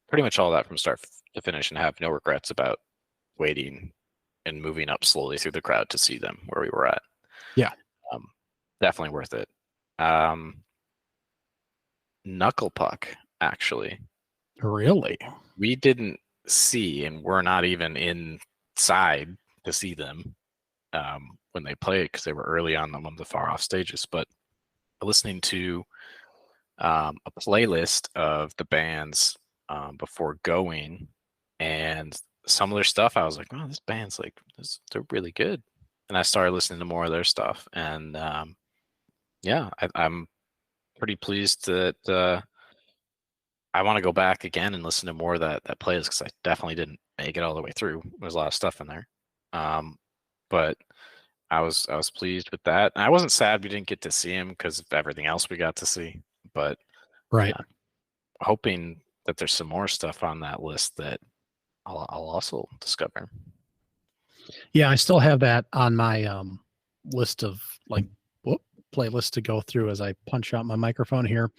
pretty much all that from start to finish and have no regrets about waiting and moving up slowly through the crowd to see them where we were at. Yeah. Definitely worth it. Knuckle Puck, actually. Really? We didn't see, and we're not even inside to see them when they played because they were early on one of the far off stages. But listening to a playlist of the bands before going and some of their stuff, I was like, oh, this band's like, they're really good. And I started listening to more of their stuff. And yeah, I'm pretty pleased that I want to go back again and listen to more of that playlist because I definitely didn't make it all the way through. There's a lot of stuff in there. But I was pleased with that. And I wasn't sad we didn't get to see him because of everything else we got to see. But right, hoping that there's some more stuff on that list that I'll also discover. Yeah, I still have that on my list of like playlist to go through as I punch out my microphone here.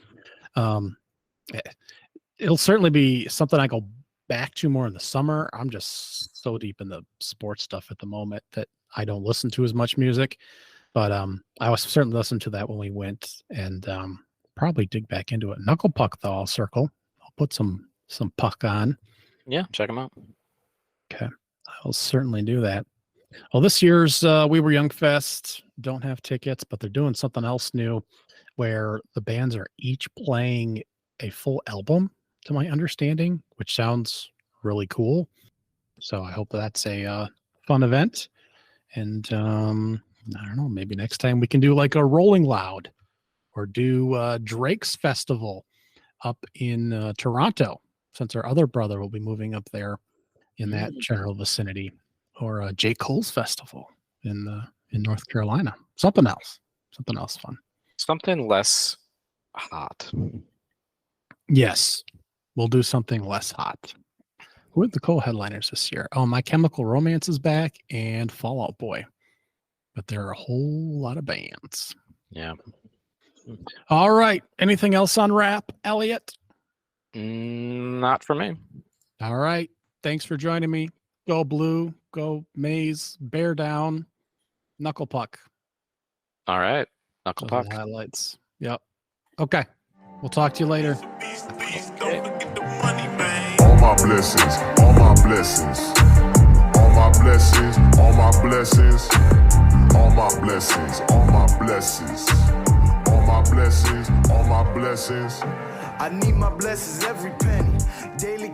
It'll certainly be something I go back to more in the summer. I'm just so deep in the sports stuff at the moment that I don't listen to as much music. But I was certainly listening to that when we went, and probably dig back into it. Knuckle Puck, though, I'll circle. I'll put some puck on. Yeah, check them out. Okay, I'll certainly do that. Well, this year's We Were Young Fest don't have tickets, but they're doing something else new where the bands are each playing a full album, to my understanding, which sounds really cool. So I hope that's a fun event. And I don't know, maybe next time we can do like a Rolling Loud or do Drake's Festival up in Toronto, since our other brother will be moving up there in that general vicinity, or J. Cole's Festival in North Carolina. Something else fun. Something less hot. Yes, we'll do something less hot. Who are the co-headliners this year? Oh, My Chemical Romance is back and Fall Out Boy. But there are a whole lot of bands. Yeah. All right. Anything else on rap, Elliot? Not for me. All right. Thanks for joining me. Go Blue. Go Maze. Bear down. Knuckle Puck. All right. Knuckle Those are Puck. the highlights. Yep. Okay. We'll talk to you later. All my blessings, all my blessings, all my blessings, all my blessings, all my blessings, all my blessings, all my blessings, all my blessings. I need my blessings every penny. Daily